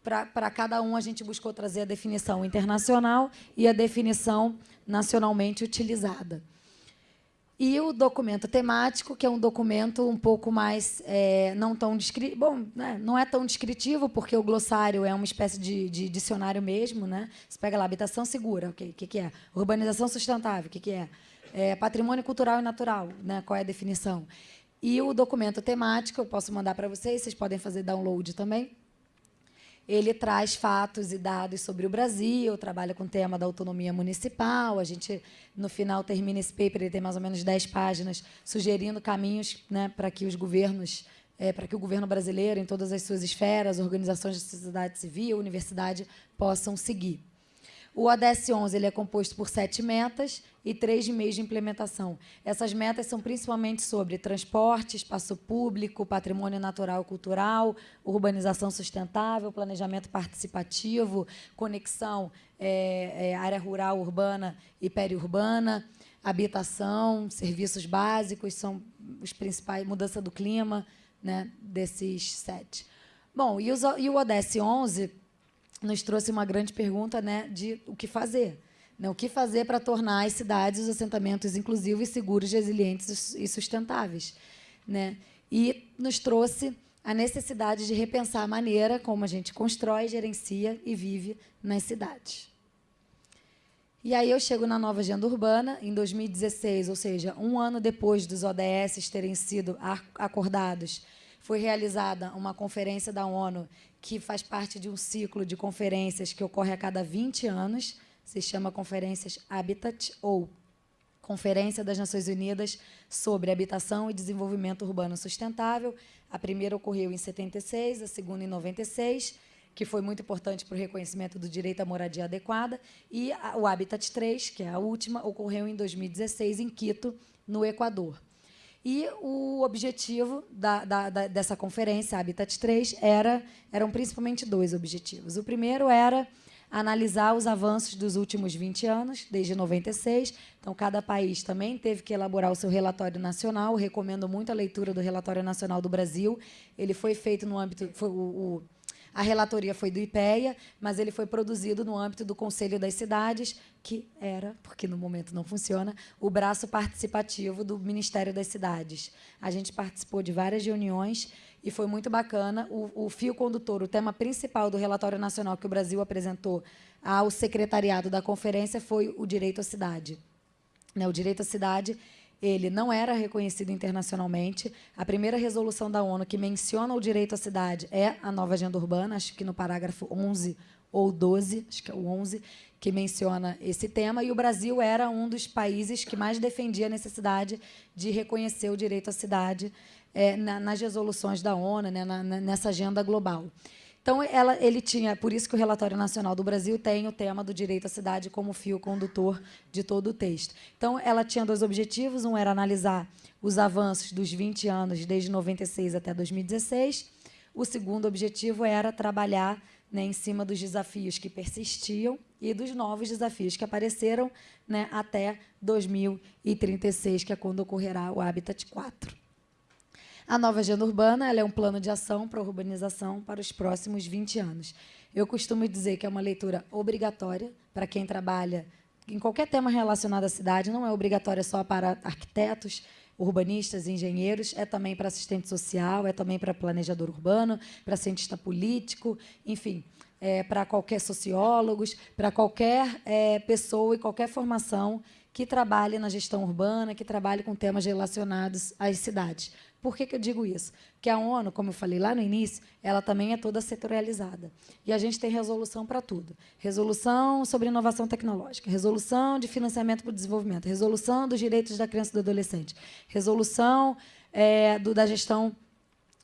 Para cada um, a gente buscou trazer a definição internacional e a definição nacionalmente utilizada. E o documento temático, que é um documento um pouco mais não tão descritivo. Bom, né, não é tão descritivo, porque o glossário é uma espécie de dicionário mesmo. Né? Você pega lá, habitação segura, okay, o que é? Urbanização sustentável, o que é? Patrimônio cultural e natural, né? Qual é a definição? E o documento temático, eu posso mandar para vocês podem fazer download também. Ele traz fatos e dados sobre o Brasil, trabalha com o tema da autonomia municipal. A gente, no final, termina esse paper, ele tem mais ou menos 10 páginas, sugerindo caminhos, né, para que os governos, para que o governo brasileiro, em todas as suas esferas, organizações de sociedade civil, universidade, possam seguir. O ODS 11 ele é composto por 7 metas e 3 meios de implementação. Essas metas são principalmente sobre transporte, espaço público, patrimônio natural e cultural, urbanização sustentável, planejamento participativo, conexão área rural, urbana e periurbana, habitação, serviços básicos, são os principais, mudança do clima, né, desses 7. Bom, e o ODS 11 nos trouxe uma grande pergunta, né, de o que fazer. Né, o que fazer para tornar as cidades e os assentamentos inclusivos, seguros, resilientes e sustentáveis. Né? E nos trouxe a necessidade de repensar a maneira como a gente constrói, gerencia e vive nas cidades. E aí eu chego na nova agenda urbana, em 2016, ou seja, um ano depois dos ODS terem sido acordados, foi realizada uma conferência da ONU que faz parte de um ciclo de conferências que ocorre a cada 20 anos, se chama Conferências Habitat, ou Conferência das Nações Unidas sobre Habitação e Desenvolvimento Urbano Sustentável. A primeira ocorreu em 76, a segunda em 96, que foi muito importante para o reconhecimento do direito à moradia adequada, e o Habitat 3, que é a última, ocorreu em 2016, em Quito, no Equador. E o objetivo dessa conferência, Habitat 3, eram principalmente 2 objetivos. O primeiro era analisar os avanços dos últimos 20 anos, desde 96. Então, cada país também teve que elaborar o seu relatório nacional. Eu recomendo muito a leitura do Relatório Nacional do Brasil. Ele foi feito no âmbito... A relatoria foi do IPEA, mas ele foi produzido no âmbito do Conselho das Cidades, que era, porque no momento não funciona, o braço participativo do Ministério das Cidades. A gente participou de várias reuniões e foi muito bacana. O fio condutor, o tema principal do relatório nacional que o Brasil apresentou ao secretariado da conferência foi o direito à cidade. O direito à cidade, ele não era reconhecido internacionalmente. A primeira resolução da ONU que menciona o direito à cidade é a nova agenda urbana, acho que no parágrafo 11 ou 12, acho que é o 11, que menciona esse tema, e o Brasil era um dos países que mais defendia a necessidade de reconhecer o direito à cidade nas resoluções da ONU, né, nessa agenda global. Então, ele tinha, por isso que o Relatório Nacional do Brasil tem o tema do direito à cidade como fio condutor de todo o texto. Então, ela tinha 2 objetivos. Um era analisar os avanços dos 20 anos, desde 96 até 2016. O segundo objetivo era trabalhar, né, em cima dos desafios que persistiam e dos novos desafios que apareceram, né, até 2036, que é quando ocorrerá o Habitat 4. A nova agenda urbana ela é um plano de ação para a urbanização para os próximos 20 anos. Eu costumo dizer que é uma leitura obrigatória para quem trabalha em qualquer tema relacionado à cidade, não é obrigatória só para arquitetos, urbanistas, engenheiros, é também para assistente social, é também para planejador urbano, para cientista político, enfim, para qualquer sociólogos, para qualquer pessoa e qualquer formação que trabalhe na gestão urbana, que trabalhe com temas relacionados às cidades. Por que eu digo isso? Porque a ONU, como eu falei lá no início, ela também é toda setorializada. E a gente tem resolução para tudo. Resolução sobre inovação tecnológica, resolução de financiamento para o desenvolvimento, resolução dos direitos da criança e do adolescente, resolução da gestão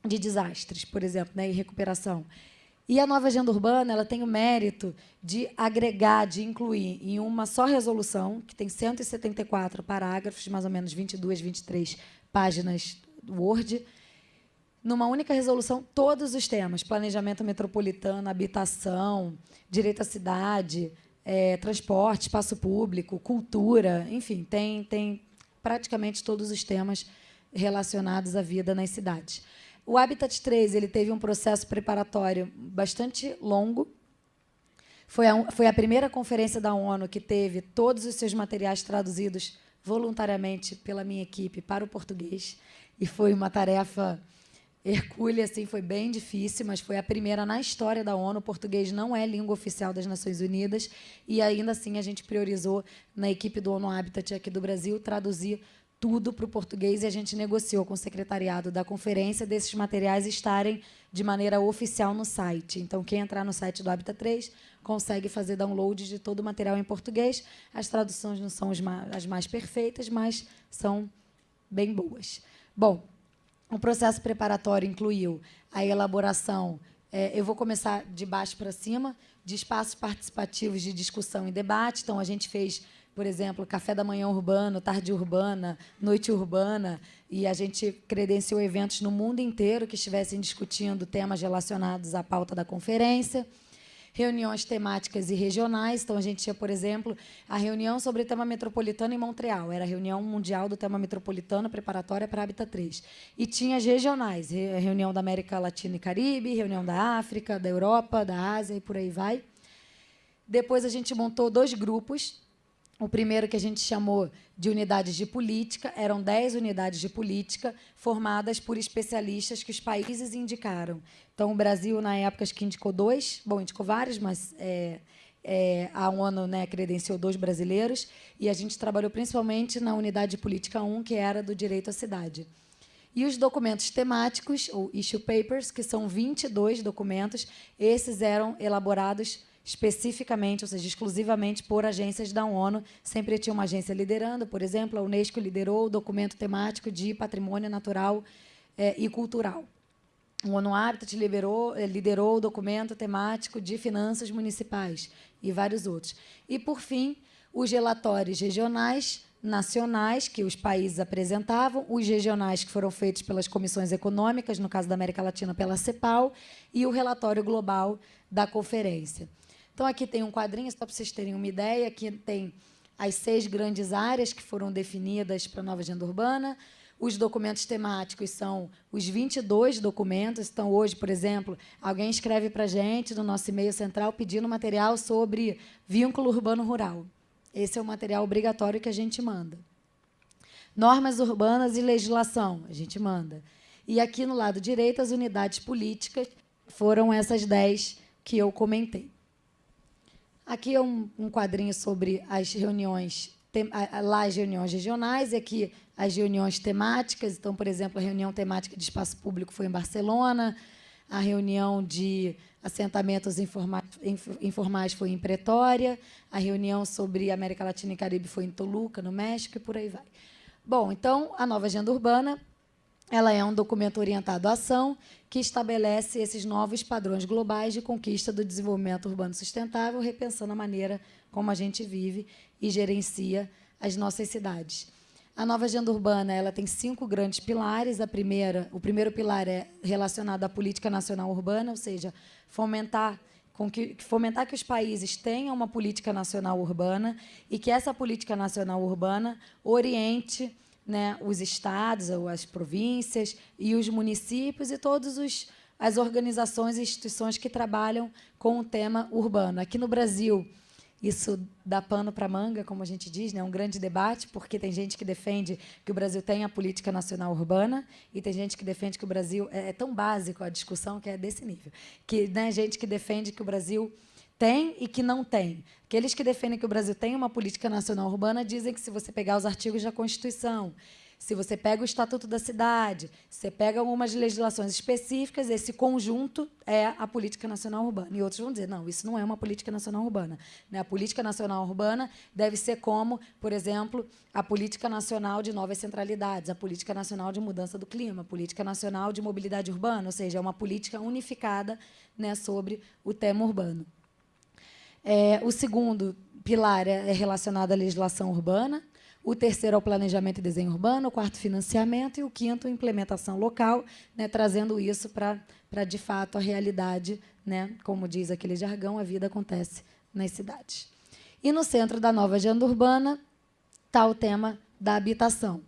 de desastres, por exemplo, né, e recuperação. E a nova agenda urbana ela tem o mérito de agregar, de incluir em uma só resolução, que tem 174 parágrafos, mais ou menos 22, 23 páginas Word, numa única resolução, todos os temas: planejamento metropolitano, habitação, direito à cidade, transporte, espaço público, cultura, enfim, tem praticamente todos os temas relacionados à vida nas cidades. O Habitat 3 ele teve um processo preparatório bastante longo. Foi a primeira conferência da ONU que teve todos os seus materiais traduzidos voluntariamente pela minha equipe para o português. E foi uma tarefa hercúlea, assim, foi bem difícil, mas foi a primeira na história da ONU. O português não é língua oficial das Nações Unidas, e ainda assim a gente priorizou, na equipe do ONU Habitat aqui do Brasil, traduzir tudo para o português, e a gente negociou com o secretariado da conferência desses materiais estarem de maneira oficial no site. Então, quem entrar no site do Habitat 3 consegue fazer download de todo o material em português. As traduções não são as mais perfeitas, mas são bem boas. Bom, o processo preparatório incluiu a elaboração, eu vou começar de baixo para cima, de espaços participativos de discussão e debate. Então, a gente fez, por exemplo, café da manhã urbano, tarde urbana, noite urbana, e a gente credenciou eventos no mundo inteiro que estivessem discutindo temas relacionados à pauta da conferência. Reuniões temáticas e regionais. Então, a gente tinha, por exemplo, a reunião sobre o tema metropolitano em Montreal. Era a reunião mundial do tema metropolitano preparatória para a Habitat 3. E tinha as regionais, reunião da América Latina e Caribe, reunião da África, da Europa, da Ásia e por aí vai. Depois, a gente montou 2 grupos. O primeiro, que a gente chamou de unidades de política, eram 10 unidades de política formadas por especialistas que os países indicaram. Então, o Brasil, na época, acho que indicou 2, bom, indicou vários, mas a ONU, né, credenciou 2 brasileiros, e a gente trabalhou principalmente na unidade de política 1, que era do direito à cidade. E os documentos temáticos, ou issue papers, que são 22 documentos, esses eram elaborados especificamente, ou seja, exclusivamente por agências da ONU. Sempre tinha uma agência liderando, por exemplo, a Unesco liderou o documento temático de patrimônio natural e cultural. O ONU Habitat liderou o documento temático de finanças municipais e vários outros. E, por fim, os relatórios regionais, nacionais, que os países apresentavam, os regionais, que foram feitos pelas comissões econômicas, no caso da América Latina, pela CEPAL, e o relatório global da conferência. Então, aqui tem um quadrinho, só para vocês terem uma ideia. Aqui tem as 6 grandes áreas que foram definidas para a nova agenda urbana. Os documentos temáticos são os 22 documentos. Então, hoje, por exemplo, alguém escreve para a gente no nosso e-mail central pedindo material sobre vínculo urbano-rural. Esse é o material obrigatório que a gente manda. Normas urbanas e legislação, a gente manda. E aqui, no lado direito, as unidades políticas foram essas 10 que eu comentei. Aqui é um quadrinho sobre as reuniões, lá as reuniões regionais, e aqui as reuniões temáticas. Então, por exemplo, a reunião temática de espaço público foi em Barcelona, a reunião de assentamentos informais foi em Pretória, a reunião sobre América Latina e Caribe foi em Toluca, no México, e por aí vai. Bom, então, a nova agenda urbana, ela é um documento orientado à ação que estabelece esses novos padrões globais de conquista do desenvolvimento urbano sustentável, repensando a maneira como a gente vive e gerencia as nossas cidades. A nova agenda urbana, ela tem 5 grandes pilares. O primeiro pilar é relacionado à política nacional urbana, ou seja, fomentar que os países tenham uma política nacional urbana e que essa política nacional urbana oriente, né, os estados, ou as províncias e os municípios e todas as organizações e instituições que trabalham com o tema urbano. Aqui no Brasil, isso dá pano para manga, como a gente diz, né? É um grande debate, porque tem gente que defende que o Brasil tem a política nacional urbana e tem gente que defende que o Brasil... É tão básico a discussão que é desse nível. Que, né, gente que defende que o Brasil tem e que não tem. Aqueles que defendem que o Brasil tem uma política nacional urbana dizem que, se você pegar os artigos da Constituição, se você pega o Estatuto da Cidade, se você pega algumas legislações específicas, esse conjunto é a política nacional urbana. E outros vão dizer, não, isso não é uma política nacional urbana. A política nacional urbana deve ser como, por exemplo, a política nacional de novas centralidades, a política nacional de mudança do clima, a política nacional de mobilidade urbana, ou seja, é uma política unificada, né, sobre o tema urbano. O segundo pilar é relacionado à legislação urbana, o terceiro é o planejamento e desenho urbano, o quarto, financiamento, e o quinto, implementação local, né, trazendo isso para, de fato, a realidade, né, como diz aquele jargão, a vida acontece nas cidades. E no centro da nova agenda urbana está o tema da habitação.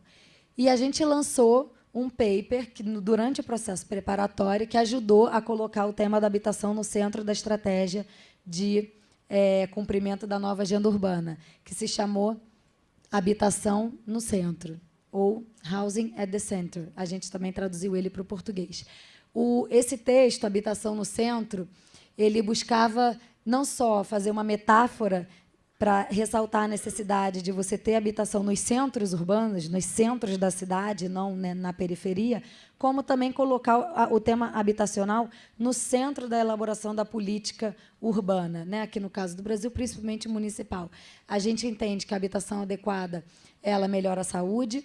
E a gente lançou um paper que, durante o processo preparatório, que ajudou a colocar o tema da habitação no centro da estratégia de cumprimento da nova agenda urbana, que se chamou Habitação no Centro, ou Housing at the Center. A gente também traduziu ele para o português. Esse texto, Habitação no Centro, ele buscava não só fazer uma metáfora para ressaltar a necessidade de você ter habitação nos centros urbanos, nos centros da cidade, não, né, na periferia, como também colocar o tema habitacional no centro da elaboração da política urbana, né, aqui no caso do Brasil, principalmente municipal. A gente entende que a habitação adequada ela melhora a saúde,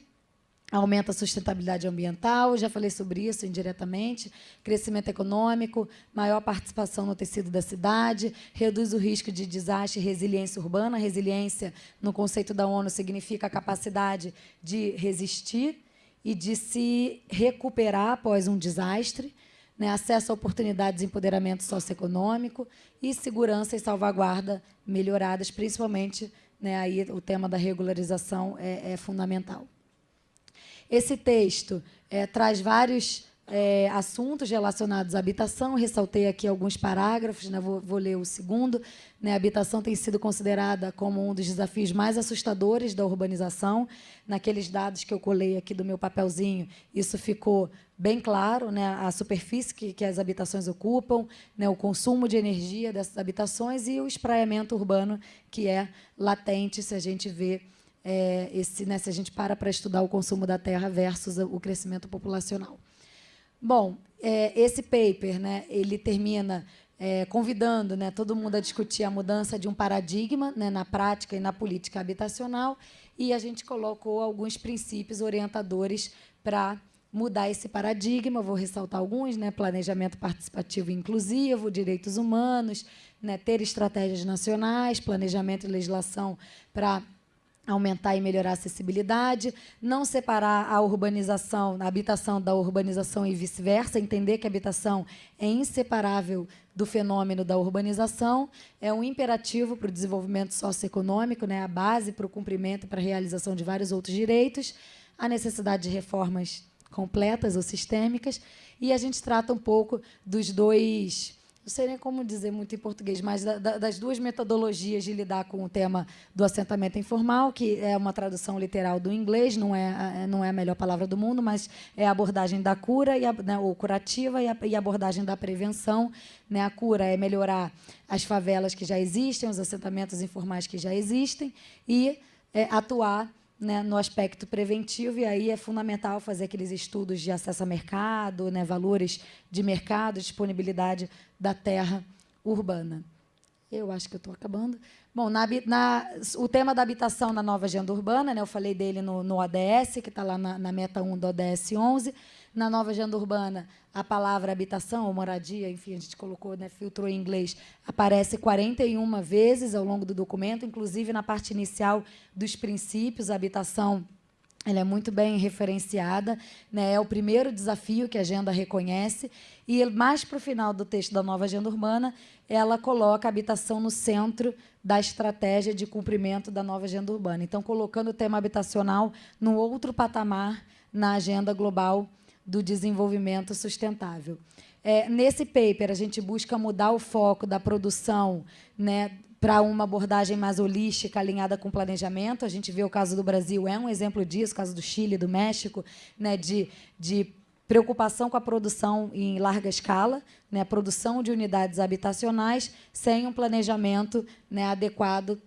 aumenta a sustentabilidade ambiental, já falei sobre isso indiretamente, crescimento econômico, maior participação no tecido da cidade, reduz o risco de desastre e resiliência urbana. Resiliência, no conceito da ONU, significa a capacidade de resistir e de se recuperar após um desastre, né, acesso a oportunidades e empoderamento socioeconômico e segurança e salvaguarda melhoradas, principalmente, né, aí o tema da regularização é fundamental. Esse texto traz vários assuntos relacionados à habitação. Ressaltei aqui alguns parágrafos, né? Vou ler o segundo. Né? A habitação tem sido considerada como um dos desafios mais assustadores da urbanização. Naqueles dados que eu colei aqui do meu papelzinho, isso ficou bem claro, né? A superfície que as habitações ocupam, né? O consumo de energia dessas habitações e o espraiamento urbano, que é latente se a gente vê né, se a gente para estudar o consumo da terra versus o crescimento populacional. Bom, esse paper, né, ele termina convidando, né, todo mundo a discutir a mudança de um paradigma, né, na prática e na política habitacional, e a gente colocou alguns princípios orientadores para mudar esse paradigma. Vou ressaltar alguns, né, planejamento participativo e inclusivo, direitos humanos, né, ter estratégias nacionais, planejamento e legislação para aumentar e melhorar a acessibilidade, não separar a urbanização, a habitação da urbanização e vice-versa, entender que a habitação é inseparável do fenômeno da urbanização, é um imperativo para o desenvolvimento socioeconômico, né, a base para o cumprimento e para a realização de vários outros direitos, a necessidade de reformas completas ou sistêmicas, e a gente trata um pouco dos dois... Não sei nem como dizer muito em português, mas das duas metodologias de lidar com o tema do assentamento informal, que é uma tradução literal do inglês, não é a melhor palavra do mundo, mas é a abordagem da cura, né, ou curativa, e a abordagem da prevenção. Né? A cura é melhorar as favelas que já existem, os assentamentos informais que já existem, e atuar, né, no aspecto preventivo, e aí é fundamental fazer aqueles estudos de acesso a mercado, né, valores de mercado, disponibilidade da terra urbana. Eu acho que eu estou acabando. Bom, o tema da habitação na nova agenda urbana, né, eu falei dele no ODS, que está lá na meta 1 do ODS 11. Na nova agenda urbana, a palavra habitação ou moradia, enfim, a gente colocou, né, filtrou em inglês, aparece 41 vezes ao longo do documento, inclusive na parte inicial dos princípios. A habitação ela é muito bem referenciada, né, é o primeiro desafio que a agenda reconhece, e mais para o final do texto da nova agenda urbana, ela coloca a habitação no centro da estratégia de cumprimento da nova agenda urbana. Então, colocando o tema habitacional no outro patamar na agenda global do desenvolvimento sustentável. Nesse paper, a gente busca mudar o foco da produção, né, para uma abordagem mais holística, alinhada com planejamento. A gente vê o caso do Brasil, é um exemplo disso, o caso do Chile, do México, né, de preocupação com a produção em larga escala, né, a produção de unidades habitacionais, sem um planejamento, né, adequado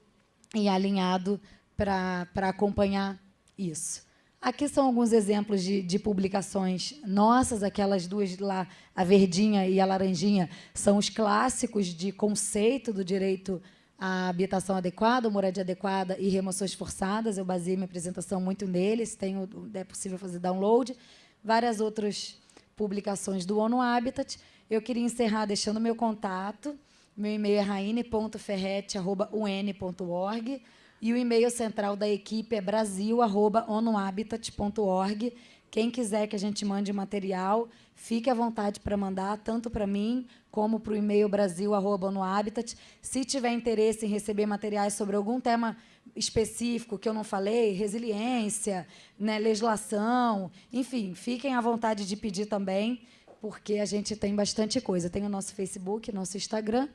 e alinhado para acompanhar isso. Aqui são alguns exemplos de publicações nossas. Aquelas duas lá, a verdinha e a laranjinha, são os clássicos de conceito do direito à habitação adequada, moradia adequada e remoções forçadas. Eu baseei minha apresentação muito neles, é possível fazer download. Várias outras publicações do ONU Habitat. Eu queria encerrar deixando meu contato. Meu e-mail é raine.ferretti@un.org. E o e-mail central da equipe é brasil@onuhabitat.org. Quem quiser que a gente mande material, fique à vontade para mandar, tanto para mim como para o e-mail brasil@onuhabitat. Se tiver interesse em receber materiais sobre algum tema específico que eu não falei, resiliência, né, legislação, enfim, fiquem à vontade de pedir também, porque a gente tem bastante coisa. Tem o nosso Facebook, nosso Instagram.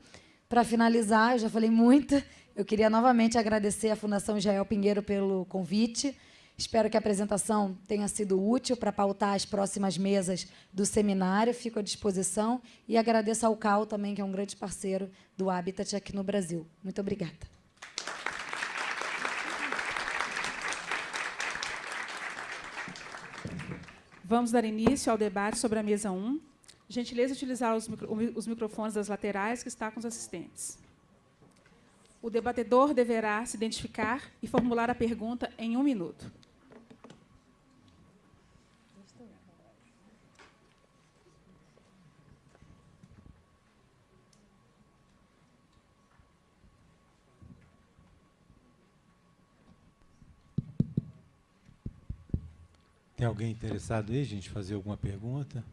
Para finalizar, eu já falei muito, eu queria novamente agradecer à Fundação Israel Pinheiro pelo convite. Espero que a apresentação tenha sido útil para pautar as próximas mesas do seminário. Fico à disposição e agradeço ao CAU também, que é um grande parceiro do Habitat aqui no Brasil. Muito obrigada. Vamos dar início ao debate sobre a mesa 1. Gentileza de utilizar os microfones das laterais que está com os assistentes. O debatedor deverá se identificar e formular a pergunta em 1 minuto. Tem alguém interessado aí, gente, fazer alguma pergunta?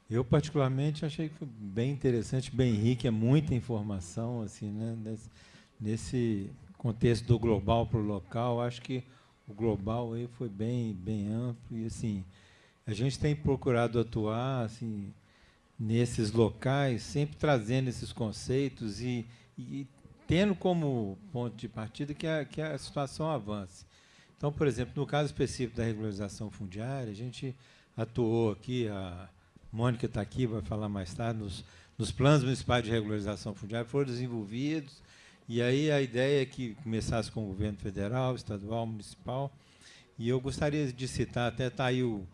Eu, particularmente, achei que foi bem interessante, bem rico, é muita informação, assim, né? Nesse contexto do global para o local, acho que o global aí foi bem amplo e, assim, a gente tem procurado atuar, assim, nesses locais, sempre trazendo esses conceitos e tendo como ponto de partida que a situação avance. Então, por exemplo, no caso específico da regularização fundiária, a gente atuou aqui, a Mônica está aqui, vai falar mais tarde, nos planos municipais de regularização fundiária, foram desenvolvidos, e aí a ideia é que começasse com o governo federal, estadual, municipal, e eu gostaria de citar, até está aí o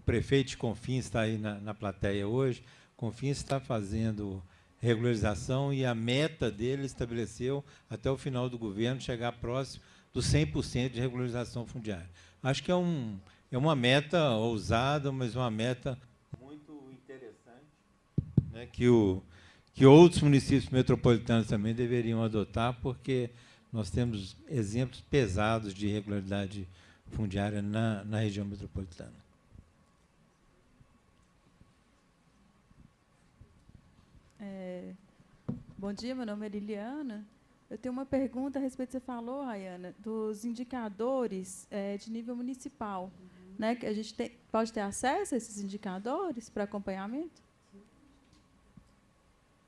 prefeito de Confins, está aí na plateia hoje. Confins está fazendo regularização e a meta dele estabeleceu, até o final do governo, chegar próximo dos 100% de regularização fundiária. Acho que é uma meta ousada, mas uma meta muito interessante, né, que outros municípios metropolitanos também deveriam adotar, porque nós temos exemplos pesados de irregularidade fundiária na região metropolitana. Bom dia, meu nome é Liliana. Eu tenho uma pergunta a respeito do que você falou, Rayana, dos indicadores de nível municipal. Né, que a gente pode ter acesso a esses indicadores para acompanhamento?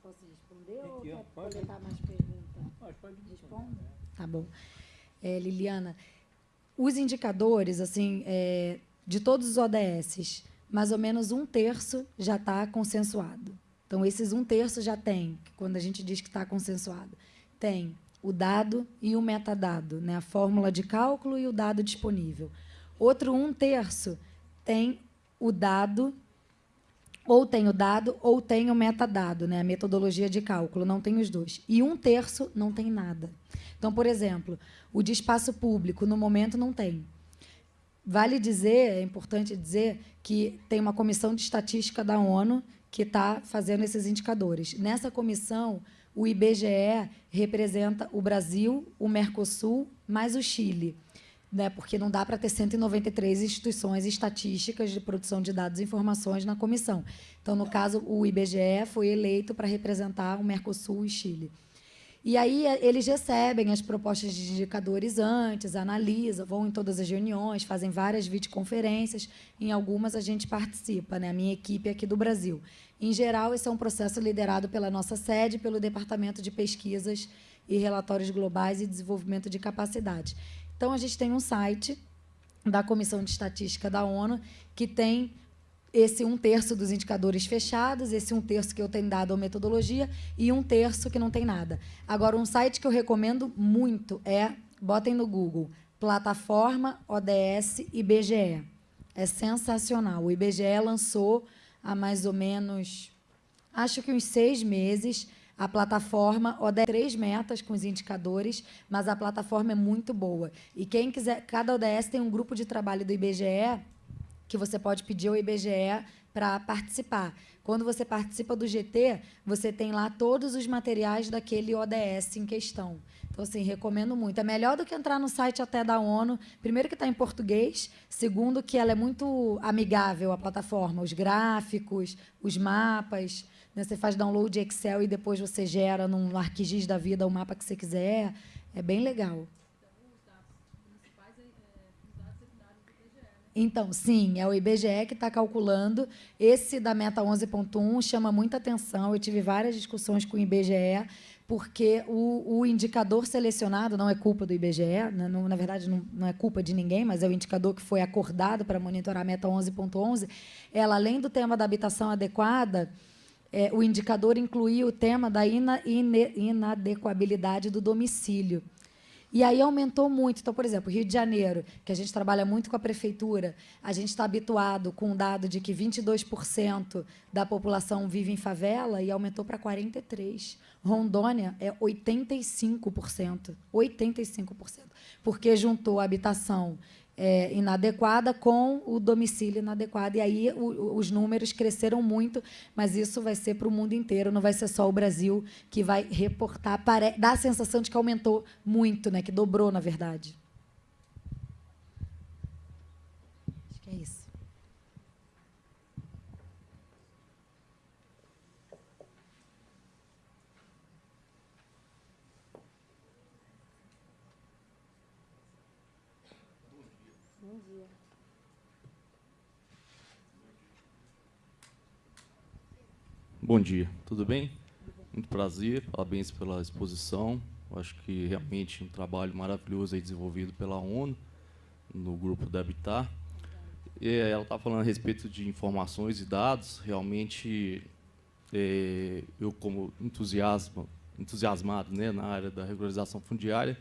Posso responder ou quer coletar mais perguntas? Pode responder. Tá bom. Liliana, os indicadores, assim, de todos os ODS, mais ou menos 1/3 já está consensuado. Então, esses 1/3 já tem, quando a gente diz que está consensuado, tem o dado e o metadado, né, a fórmula de cálculo e o dado disponível. Outro 1/3 tem o dado, ou tem o metadado, né, a metodologia de cálculo, não tem os dois. E 1/3 não tem nada. Então, por exemplo, o de espaço público, no momento, não tem. Vale dizer, é importante dizer, que tem uma comissão de estatística da ONU que está fazendo esses indicadores. Nessa comissão, o IBGE representa o Brasil, o Mercosul, mais o Chile, né, porque não dá para ter 193 instituições estatísticas de produção de dados e informações na comissão. Então, no caso, o IBGE foi eleito para representar o Mercosul e Chile. E aí eles recebem as propostas de indicadores antes, analisam, vão em todas as reuniões, fazem várias videoconferências, em algumas a gente participa, né, a minha equipe aqui do Brasil. Em geral, esse é um processo liderado pela nossa sede, pelo Departamento de Pesquisas e Relatórios Globais e Desenvolvimento de Capacidade. Então, a gente tem um site da Comissão de Estatística da ONU que tem esse 1/3 dos indicadores fechados, esse 1/3 que eu tenho dado a metodologia e 1/3 que não tem nada. Agora, um site que eu recomendo muito botem no Google, Plataforma ODS IBGE. É sensacional. O IBGE lançou há mais ou menos, acho que uns 6 meses, a plataforma ODS 3 metas com os indicadores, mas a plataforma é muito boa. E quem quiser, cada ODS tem um grupo de trabalho do IBGE que você pode pedir ao IBGE para participar. Quando você participa do GT, você tem lá todos os materiais daquele ODS em questão. Então, assim, recomendo muito. É melhor do que entrar no site até da ONU. Primeiro, que está em português. Segundo, que ela é muito amigável, a plataforma. Os gráficos, os mapas. Né? Você faz download de Excel e depois você gera num ArcGIS da vida o mapa que você quiser. É bem legal. Então, sim, é o IBGE que está calculando. Esse da Meta 11.1 chama muita atenção. Eu tive várias discussões com o IBGE, porque o indicador selecionado não é culpa do IBGE, na verdade, não é culpa de ninguém, mas é o indicador que foi acordado para monitorar a Meta 11.11. Ela, além do tema da habitação adequada, o indicador incluía o tema da inadequabilidade do domicílio. E aí aumentou muito. Então, por exemplo, Rio de Janeiro, que a gente trabalha muito com a prefeitura, a gente está habituado com o dado de que 22% da população vive em favela e aumentou para 43%. Rondônia é 85%. 85%. Porque juntou a habitação inadequada com o domicílio inadequado. E aí os números cresceram muito, mas isso vai ser para o mundo inteiro, não vai ser só o Brasil que vai reportar. Dá a sensação de que aumentou muito, né? Que dobrou, na verdade. Acho que é isso. Bom dia, tudo bem? Muito prazer, parabéns pela exposição. Eu acho que realmente um trabalho maravilhoso aí desenvolvido pela ONU, no grupo da Habitat. Ela está falando a respeito de informações e dados. Realmente, eu, como entusiasmado, né, na área da regularização fundiária,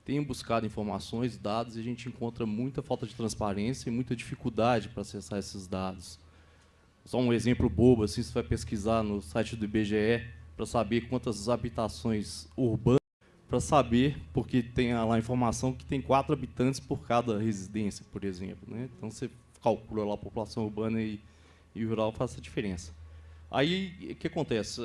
tenho buscado informações e dados e a gente encontra muita falta de transparência e muita dificuldade para acessar esses dados. Só um exemplo bobo, assim, você vai pesquisar no site do IBGE para saber quantas habitações urbanas, para saber, porque tem lá a informação que tem 4 habitantes por cada residência, por exemplo, né? Então, você calcula lá a população urbana e rural, faz essa diferença. Aí, o que acontece?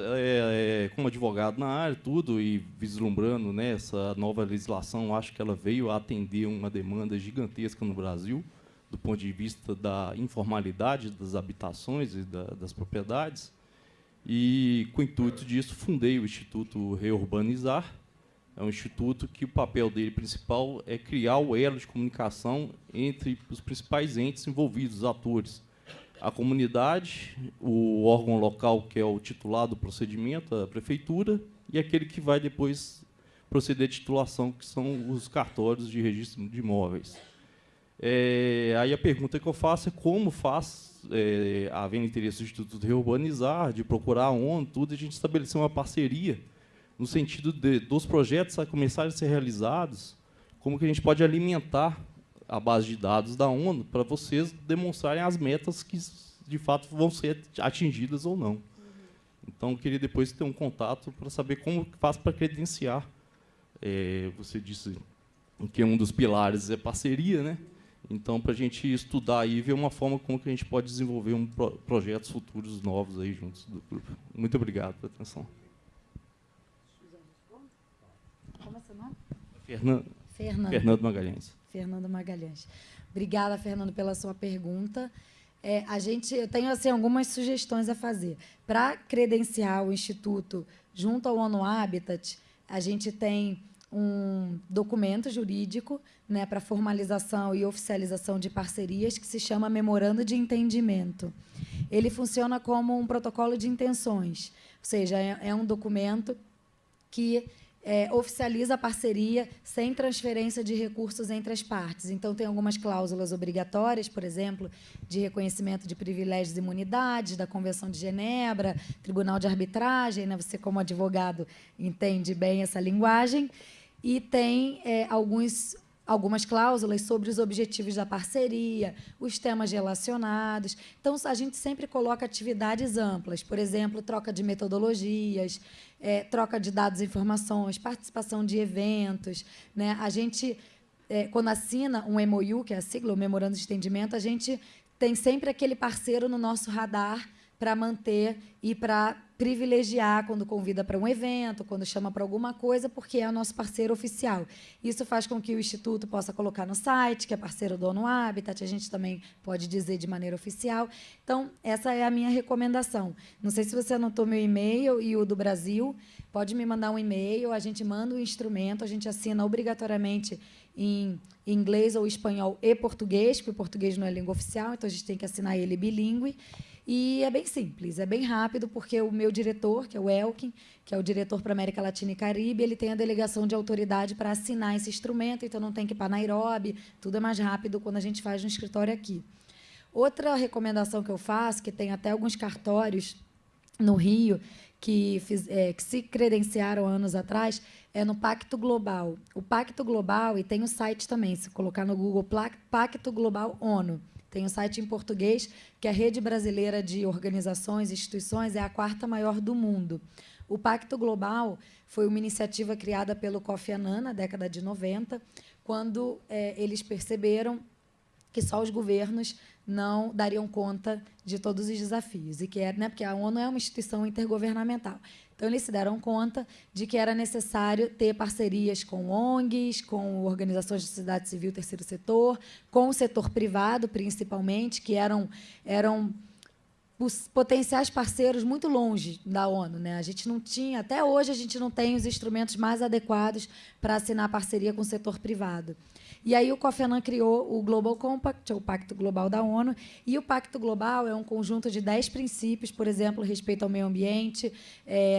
Como advogado na área, tudo, e vislumbrando, né, essa nova legislação, acho que ela veio a atender uma demanda gigantesca no Brasil, do ponto de vista da informalidade das habitações e das propriedades. E, com o intuito disso, fundei o Instituto Reurbanizar. É um instituto que o papel dele principal é criar o elo de comunicação entre os principais entes envolvidos, os atores. A comunidade, o órgão local, que é o titular do procedimento, a prefeitura, e aquele que vai depois proceder à titulação, que são os cartórios de registro de imóveis. Aí a pergunta que eu faço é como havendo interesse do Instituto Reurbanizar, de procurar a ONU, tudo, a gente estabelecer uma parceria no sentido dos projetos a começarem a ser realizados, como que a gente pode alimentar a base de dados da ONU para vocês demonstrarem as metas que, de fato, vão ser atingidas ou não. Então, eu queria depois ter um contato para saber como faz para credenciar. Você disse que um dos pilares é parceria, né? Então, para a gente estudar e ver uma forma como que a gente pode desenvolver projetos futuros novos aí juntos do grupo. Muito obrigado pela atenção. Como é seu nome? Fernando Magalhães. Fernando Magalhães. Obrigada, Fernando, pela sua pergunta. Eu tenho assim, algumas sugestões a fazer. Para credenciar o Instituto junto ao ONU Habitat, a gente tem um documento jurídico, né, para formalização e oficialização de parcerias, que se chama Memorando de Entendimento. Ele funciona como um protocolo de intenções, ou seja, é um documento que oficializa a parceria sem transferência de recursos entre as partes. Então, tem algumas cláusulas obrigatórias, por exemplo, de reconhecimento de privilégios e imunidades, da Convenção de Genebra, Tribunal de Arbitragem, né? Você, como advogado, entende bem essa linguagem. E tem algumas cláusulas sobre os objetivos da parceria, os temas relacionados. Então, a gente sempre coloca atividades amplas, por exemplo, troca de metodologias, troca de dados e informações, participação de eventos, né? A gente, quando assina um MOU, que é a sigla, o Memorando de Entendimento, a gente tem sempre aquele parceiro no nosso radar para manter e para privilegiar quando convida para um evento, quando chama para alguma coisa, porque é o nosso parceiro oficial. Isso faz com que o Instituto possa colocar no site, que é parceiro do ONU Habitat, a gente também pode dizer de maneira oficial. Então, essa é a minha recomendação. Não sei se você anotou meu e-mail e o do Brasil, pode me mandar um e-mail, a gente manda o instrumento, a gente assina obrigatoriamente em inglês ou espanhol e português, porque o português não é língua oficial, então a gente tem que assinar ele bilíngue. E é bem simples, é bem rápido, porque o meu diretor, que é o Elkin, que é o diretor para América Latina e Caribe, ele tem a delegação de autoridade para assinar esse instrumento, então não tem que ir para Nairobi, tudo é mais rápido quando a gente faz no escritório aqui. Outra recomendação que eu faço, que tem até alguns cartórios no Rio, que se credenciaram anos atrás, é no Pacto Global. O Pacto Global, e tem o site também, se colocar no Google, Pacto Global ONU. Tem um site em português, que a Rede Brasileira de Organizações e Instituições é a 4ª maior do mundo. O Pacto Global foi uma iniciativa criada pelo Kofi Annan na década de 90, quando eles perceberam que só os governos não dariam conta de todos os desafios, e que porque a ONU é uma instituição intergovernamental. Então, eles se deram conta de que era necessário ter parcerias com ONGs, com organizações de sociedade civil, terceiro setor, com o setor privado, principalmente, que eram os potenciais parceiros muito longe da ONU, né? A gente não tinha, até hoje, a gente não tem os instrumentos mais adequados para assinar parceria com o setor privado. E aí o Kofi Annan criou o Global Compact, o Pacto Global da ONU, e o Pacto Global é um conjunto de 10 princípios, por exemplo, respeito ao meio ambiente,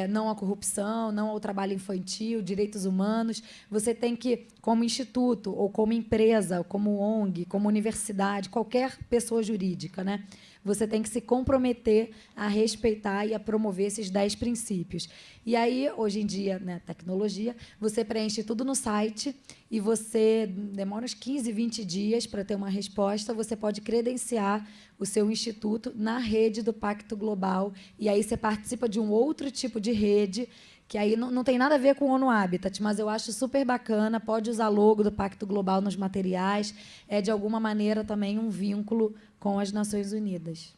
não à corrupção, não ao trabalho infantil, direitos humanos. Você tem que, como instituto, ou como empresa, ou como ONG, como universidade, qualquer pessoa jurídica, né? Você tem que se comprometer a respeitar e a promover esses 10 princípios. E aí, hoje em dia, né, tecnologia, você preenche tudo no site e você demora uns 15, 20 dias para ter uma resposta. Você pode credenciar o seu instituto na rede do Pacto Global, e aí você participa de um outro tipo de rede, que aí não tem nada a ver com o ONU Habitat, mas eu acho super bacana, pode usar logo do Pacto Global nos materiais, é, de alguma maneira, também um vínculo com as Nações Unidas.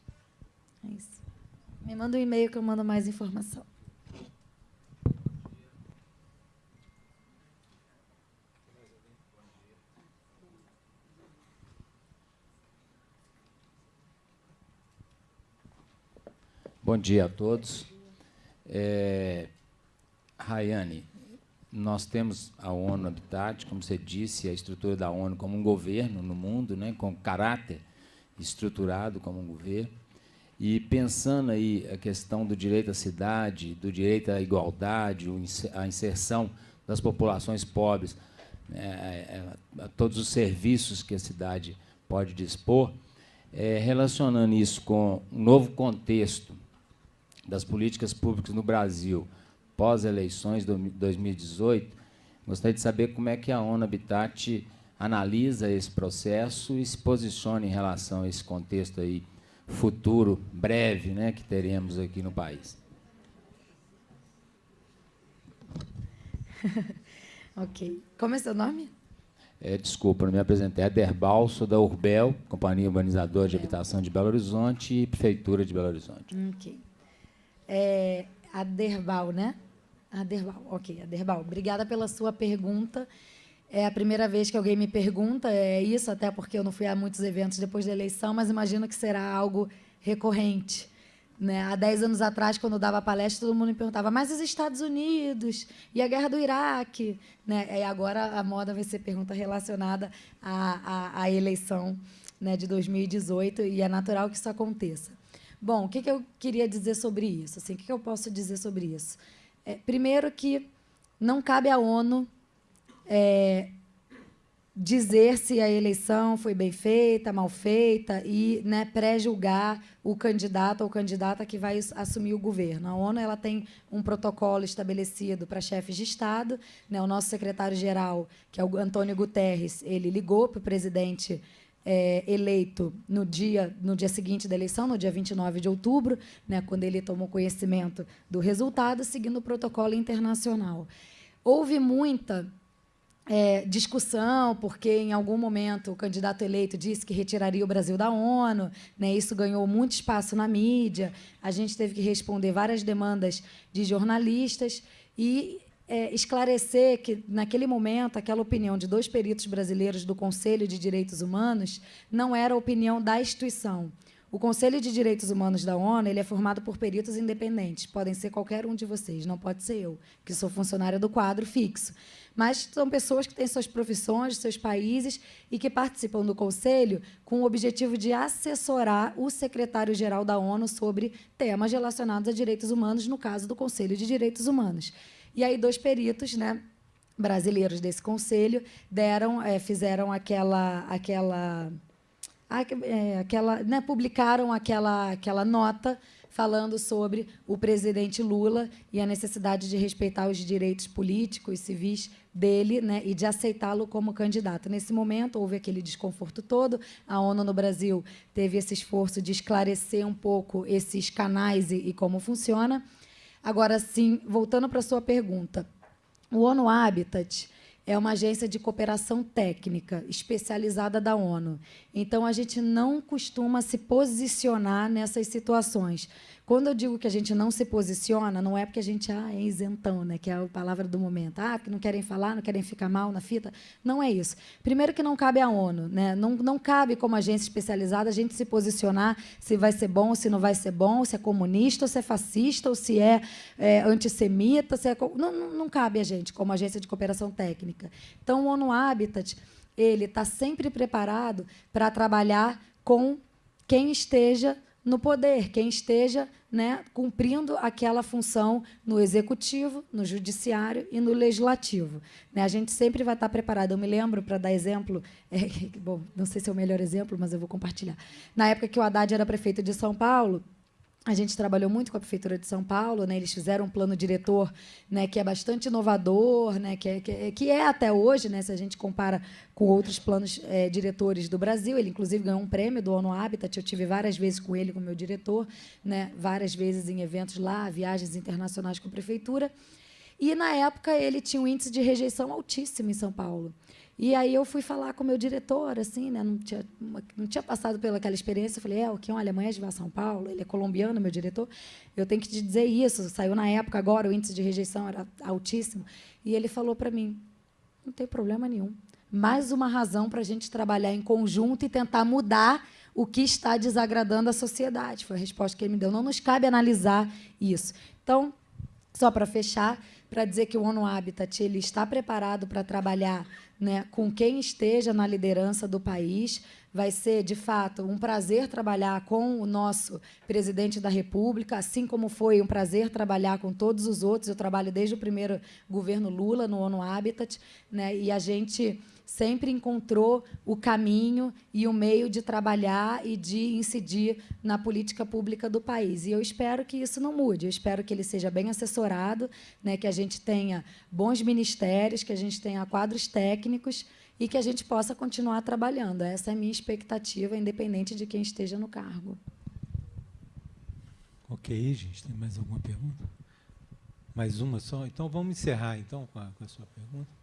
É isso. Me manda um e-mail que eu mando mais informação. Bom dia a todos. Rayane, nós temos a ONU Habitat, como você disse, a estrutura da ONU como um governo no mundo, né, com caráter estruturado como um governo. E pensando aí a questão do direito à cidade, do direito à igualdade, a inserção das populações pobres, a todos os serviços que a cidade pode dispor, relacionando isso com um novo contexto das políticas públicas no Brasil, pós-eleições de 2018, gostaria de saber como é que a ONU Habitat analisa esse processo e se posiciona em relação a esse contexto aí futuro, breve, né, que teremos aqui no país. Ok. Como é seu nome? Desculpa, não me apresentei. Aderbal, sou da Urbel, Companhia Urbanizadora de Habitação de Belo Horizonte e Prefeitura de Belo Horizonte. Ok. Aderbal, né? Aderbal, ok. Aderbal, obrigada pela sua pergunta. É a primeira vez que alguém me pergunta isso, até porque eu não fui a muitos eventos depois da eleição, mas imagino que será algo recorrente, né? Há 10 anos atrás, quando eu dava palestra, todo mundo me perguntava, mas os Estados Unidos e a guerra do Iraque? Né? E agora a moda vai ser pergunta relacionada à eleição, né, de 2018, e é natural que isso aconteça. Bom, o que eu queria dizer sobre isso? Assim, o que eu posso dizer sobre isso? Primeiro, que não cabe à ONU dizer se a eleição foi bem feita, mal feita, e, né, pré-julgar o candidato ou candidata que vai assumir o governo. A ONU ela tem um protocolo estabelecido para chefes de Estado, né? O nosso secretário-geral, que é o Antônio Guterres, ele ligou para o presidente eleito no dia seguinte da eleição, no dia 29 de outubro, né, quando ele tomou conhecimento do resultado, seguindo o protocolo internacional. Houve muita discussão, porque, em algum momento, o candidato eleito disse que retiraria o Brasil da ONU, né, isso ganhou muito espaço na mídia, a gente teve que responder várias demandas de jornalistas e esclarecer que, naquele momento, aquela opinião de 2 peritos brasileiros do Conselho de Direitos Humanos não era a opinião da instituição. O Conselho de Direitos Humanos da ONU ele é formado por peritos independentes. Podem ser qualquer um de vocês, não pode ser eu, que sou funcionária do quadro fixo. Mas são pessoas que têm suas profissões, seus países, e que participam do Conselho com o objetivo de assessorar o secretário-geral da ONU sobre temas relacionados a direitos humanos, no caso do Conselho de Direitos Humanos. E aí 2 peritos, né, brasileiros desse conselho fizeram né, publicaram aquela nota falando sobre o presidente Lula e a necessidade de respeitar os direitos políticos, civis dele, né, e de aceitá-lo como candidato. Nesse momento, houve aquele desconforto todo. A ONU no Brasil teve esse esforço de esclarecer um pouco esses canais e como funciona. Agora, sim, voltando para a sua pergunta, o ONU Habitat é uma agência de cooperação técnica especializada da ONU. Então, a gente não costuma se posicionar nessas situações. Quando eu digo que a gente não se posiciona, não é porque a gente é isentão, né, que é a palavra do momento. Porque não querem falar, não querem ficar mal na fita. Não é isso. Primeiro que não cabe à ONU. Né? Não cabe, como agência especializada, a gente se posicionar se vai ser bom, se não vai ser bom, se é comunista, ou se é fascista, ou se é antissemita. Se é... Não cabe a gente, como agência de cooperação técnica. Então, o ONU Habitat ele está sempre preparado para trabalhar com quem esteja no poder, quem esteja, né, cumprindo aquela função no executivo, no judiciário e no legislativo. Né, a gente sempre vai estar preparado. Eu me lembro, para dar exemplo, bom, não sei se é o melhor exemplo, mas eu vou compartilhar. Na época que o Haddad era prefeito de São Paulo, a gente trabalhou muito com a Prefeitura de São Paulo, né? Eles fizeram um plano diretor, né, que é bastante inovador, né, que é até hoje, né, se a gente compara com outros planos diretores do Brasil. Ele, inclusive, ganhou um prêmio do ONU Habitat. Eu tive várias vezes com ele, com o meu diretor, né, várias vezes em eventos lá, viagens internacionais com a Prefeitura. E, na época, ele tinha um índice de rejeição altíssimo em São Paulo. E aí eu fui falar com o meu diretor, assim, né? Não tinha passado pelaquela experiência. Eu falei, o que um alemão vai a São Paulo, ele é colombiano, meu diretor. Eu tenho que te dizer isso. Saiu na época, agora o índice de rejeição era altíssimo. E ele falou para mim, não tem problema nenhum. Mais uma razão para a gente trabalhar em conjunto e tentar mudar o que está desagradando a sociedade. Foi a resposta que ele me deu. Não nos cabe analisar isso. Então, só para fechar, para dizer que o ONU Habitat ele está preparado para trabalhar, né, com quem esteja na liderança do país. Vai ser, de fato, um prazer trabalhar com o nosso presidente da República, assim como foi um prazer trabalhar com todos os outros. Eu trabalho desde o primeiro governo Lula no ONU Habitat, né, e a gente sempre encontrou o caminho e o meio de trabalhar e de incidir na política pública do país. E eu espero que isso não mude. Eu espero que ele seja bem assessorado, né, que a gente tenha bons ministérios, que a gente tenha quadros técnicos e que a gente possa continuar trabalhando. Essa é a minha expectativa, independente de quem esteja no cargo. Ok, gente. Tem mais alguma pergunta? Mais uma só? Então, vamos encerrar então, com a sua pergunta.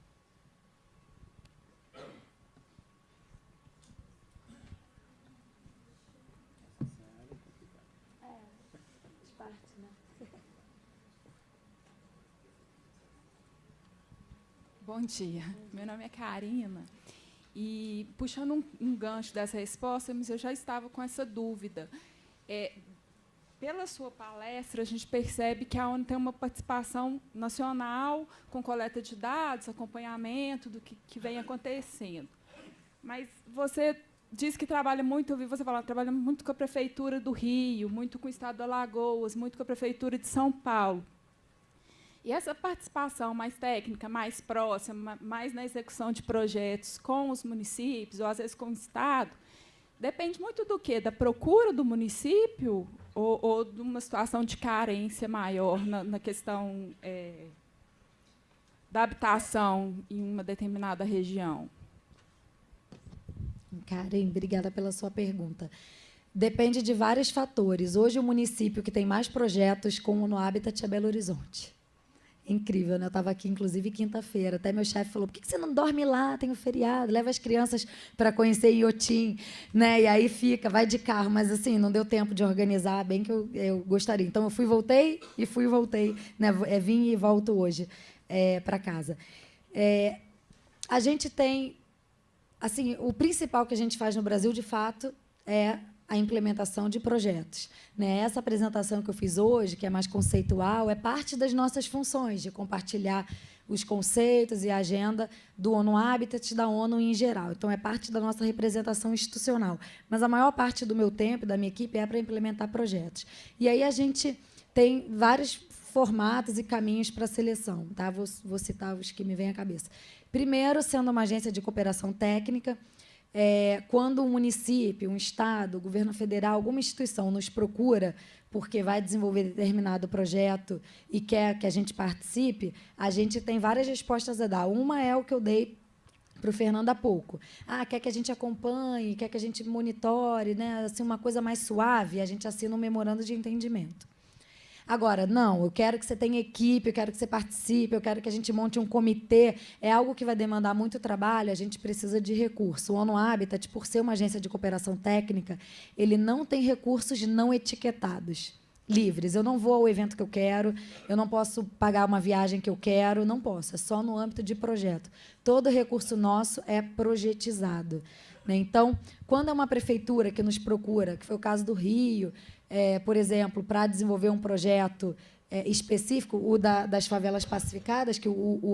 Bom dia, meu nome é Karina, e puxando um gancho dessa resposta, mas eu já estava com essa dúvida. Pela sua palestra, a gente percebe que a ONU tem uma participação nacional, com coleta de dados, acompanhamento do que vem acontecendo. Mas você diz que trabalha muito, eu ouvi você falar, trabalha muito com a Prefeitura do Rio, muito com o Estado de Alagoas, muito com a Prefeitura de São Paulo. E essa participação mais técnica, mais próxima, mais na execução de projetos com os municípios, ou às vezes com o Estado, depende muito do quê? Da procura do município ou de uma situação de carência maior na questão da habitação em uma determinada região? Karen, obrigada pela sua pergunta. Depende de vários fatores. Hoje, o município que tem mais projetos com o ONU Habitat é Belo Horizonte. Incrível, né? Eu estava aqui, inclusive, quinta-feira. Até meu chefe falou, por que você não dorme lá? Tem um feriado, leva as crianças para conhecer Iotim. Né? E aí vai de carro. Mas, assim, não deu tempo de organizar bem que eu gostaria. Então, eu voltei. Né? Vim e volto hoje para casa. A gente tem... Assim, o principal que a gente faz no Brasil, de fato, é a implementação de projetos. Né? Essa apresentação que eu fiz hoje, que é mais conceitual, é parte das nossas funções, de compartilhar os conceitos e a agenda do ONU Habitat, da ONU em geral. Então, é parte da nossa representação institucional. Mas a maior parte do meu tempo, da minha equipe, é para implementar projetos. E aí a gente tem vários formatos e caminhos para a seleção. Tá? Vou citar os que me vêm à cabeça. Primeiro, sendo uma agência de cooperação técnica, quando um município, um estado, o governo federal, alguma instituição nos procura porque vai desenvolver determinado projeto e quer que a gente participe, a gente tem várias respostas a dar. Uma é o que eu dei para o Fernando há pouco. Quer que a gente acompanhe, quer que a gente monitore, né? Assim, uma coisa mais suave, a gente assina um memorando de entendimento. Agora, não, eu quero que você tenha equipe, eu quero que você participe, eu quero que a gente monte um comitê. É algo que vai demandar muito trabalho, a gente precisa de recurso. O ONU Habitat, por ser uma agência de cooperação técnica, ele não tem recursos não etiquetados, livres. Eu não vou ao evento que eu quero, eu não posso pagar uma viagem que eu quero, não posso, é só no âmbito de projeto. Todo recurso nosso é projetizado, né? Então, quando é uma prefeitura que nos procura, que foi o caso do Rio, por exemplo, para desenvolver um projeto específico, o das favelas pacificadas, que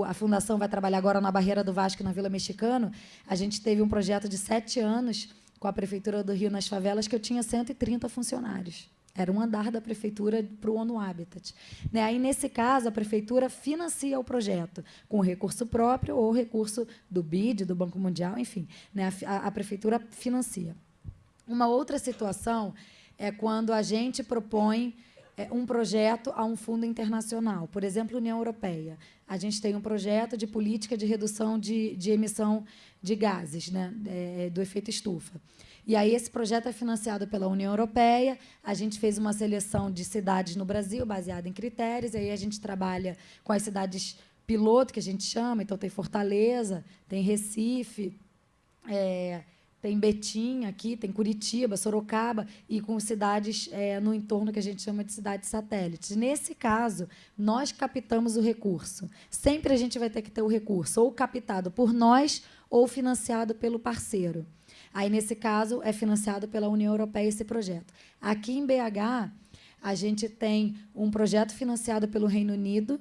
a Fundação vai trabalhar agora na Barreira do Vasco, na Vila Mexicano, a gente teve um projeto de 7 anos com a Prefeitura do Rio nas favelas, que eu tinha 130 funcionários. Era um andar da prefeitura para o ONU Habitat. Né? Aí, nesse caso, a prefeitura financia o projeto com recurso próprio ou recurso do BID, do Banco Mundial, enfim. Né? A prefeitura financia. Uma outra situação é quando a gente propõe um projeto a um fundo internacional. Por exemplo, União Europeia. A gente tem um projeto de política de redução de emissão de gases, né? Do efeito estufa. E aí esse projeto é financiado pela União Europeia. A gente fez uma seleção de cidades no Brasil, baseada em critérios, e aí a gente trabalha com as cidades piloto, que a gente chama. Então, tem Fortaleza, tem Recife, tem Betim aqui, tem Curitiba, Sorocaba, e com cidades no entorno que a gente chama de cidades satélites. Nesse caso, nós captamos o recurso. Sempre a gente vai ter que ter o recurso ou captado por nós ou financiado pelo parceiro. Aí, nesse caso, é financiado pela União Europeia esse projeto. Aqui em BH, a gente tem um projeto financiado pelo Reino Unido,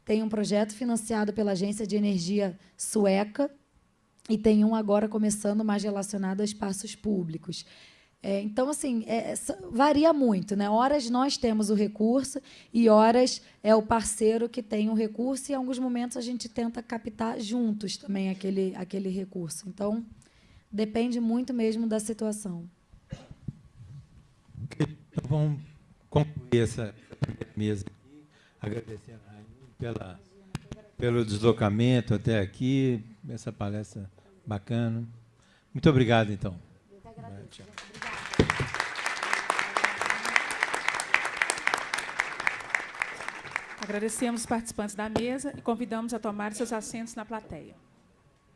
tem um projeto financiado pela Agência de Energia Sueca e tem um agora começando mais relacionado a espaços públicos. Então, assim, varia muito, né? Horas nós temos o recurso e horas é o parceiro que tem o recurso e, em alguns momentos, a gente tenta captar juntos também aquele recurso. Então, depende muito mesmo da situação. Okay. Então, vamos concluir essa mesa aqui, agradecendo a Rainha pelo deslocamento até aqui, essa palestra bacana. Muito obrigado, então. Eu que agradeço. Tchau. Agradecemos os participantes da mesa e convidamos a tomar seus assentos na plateia.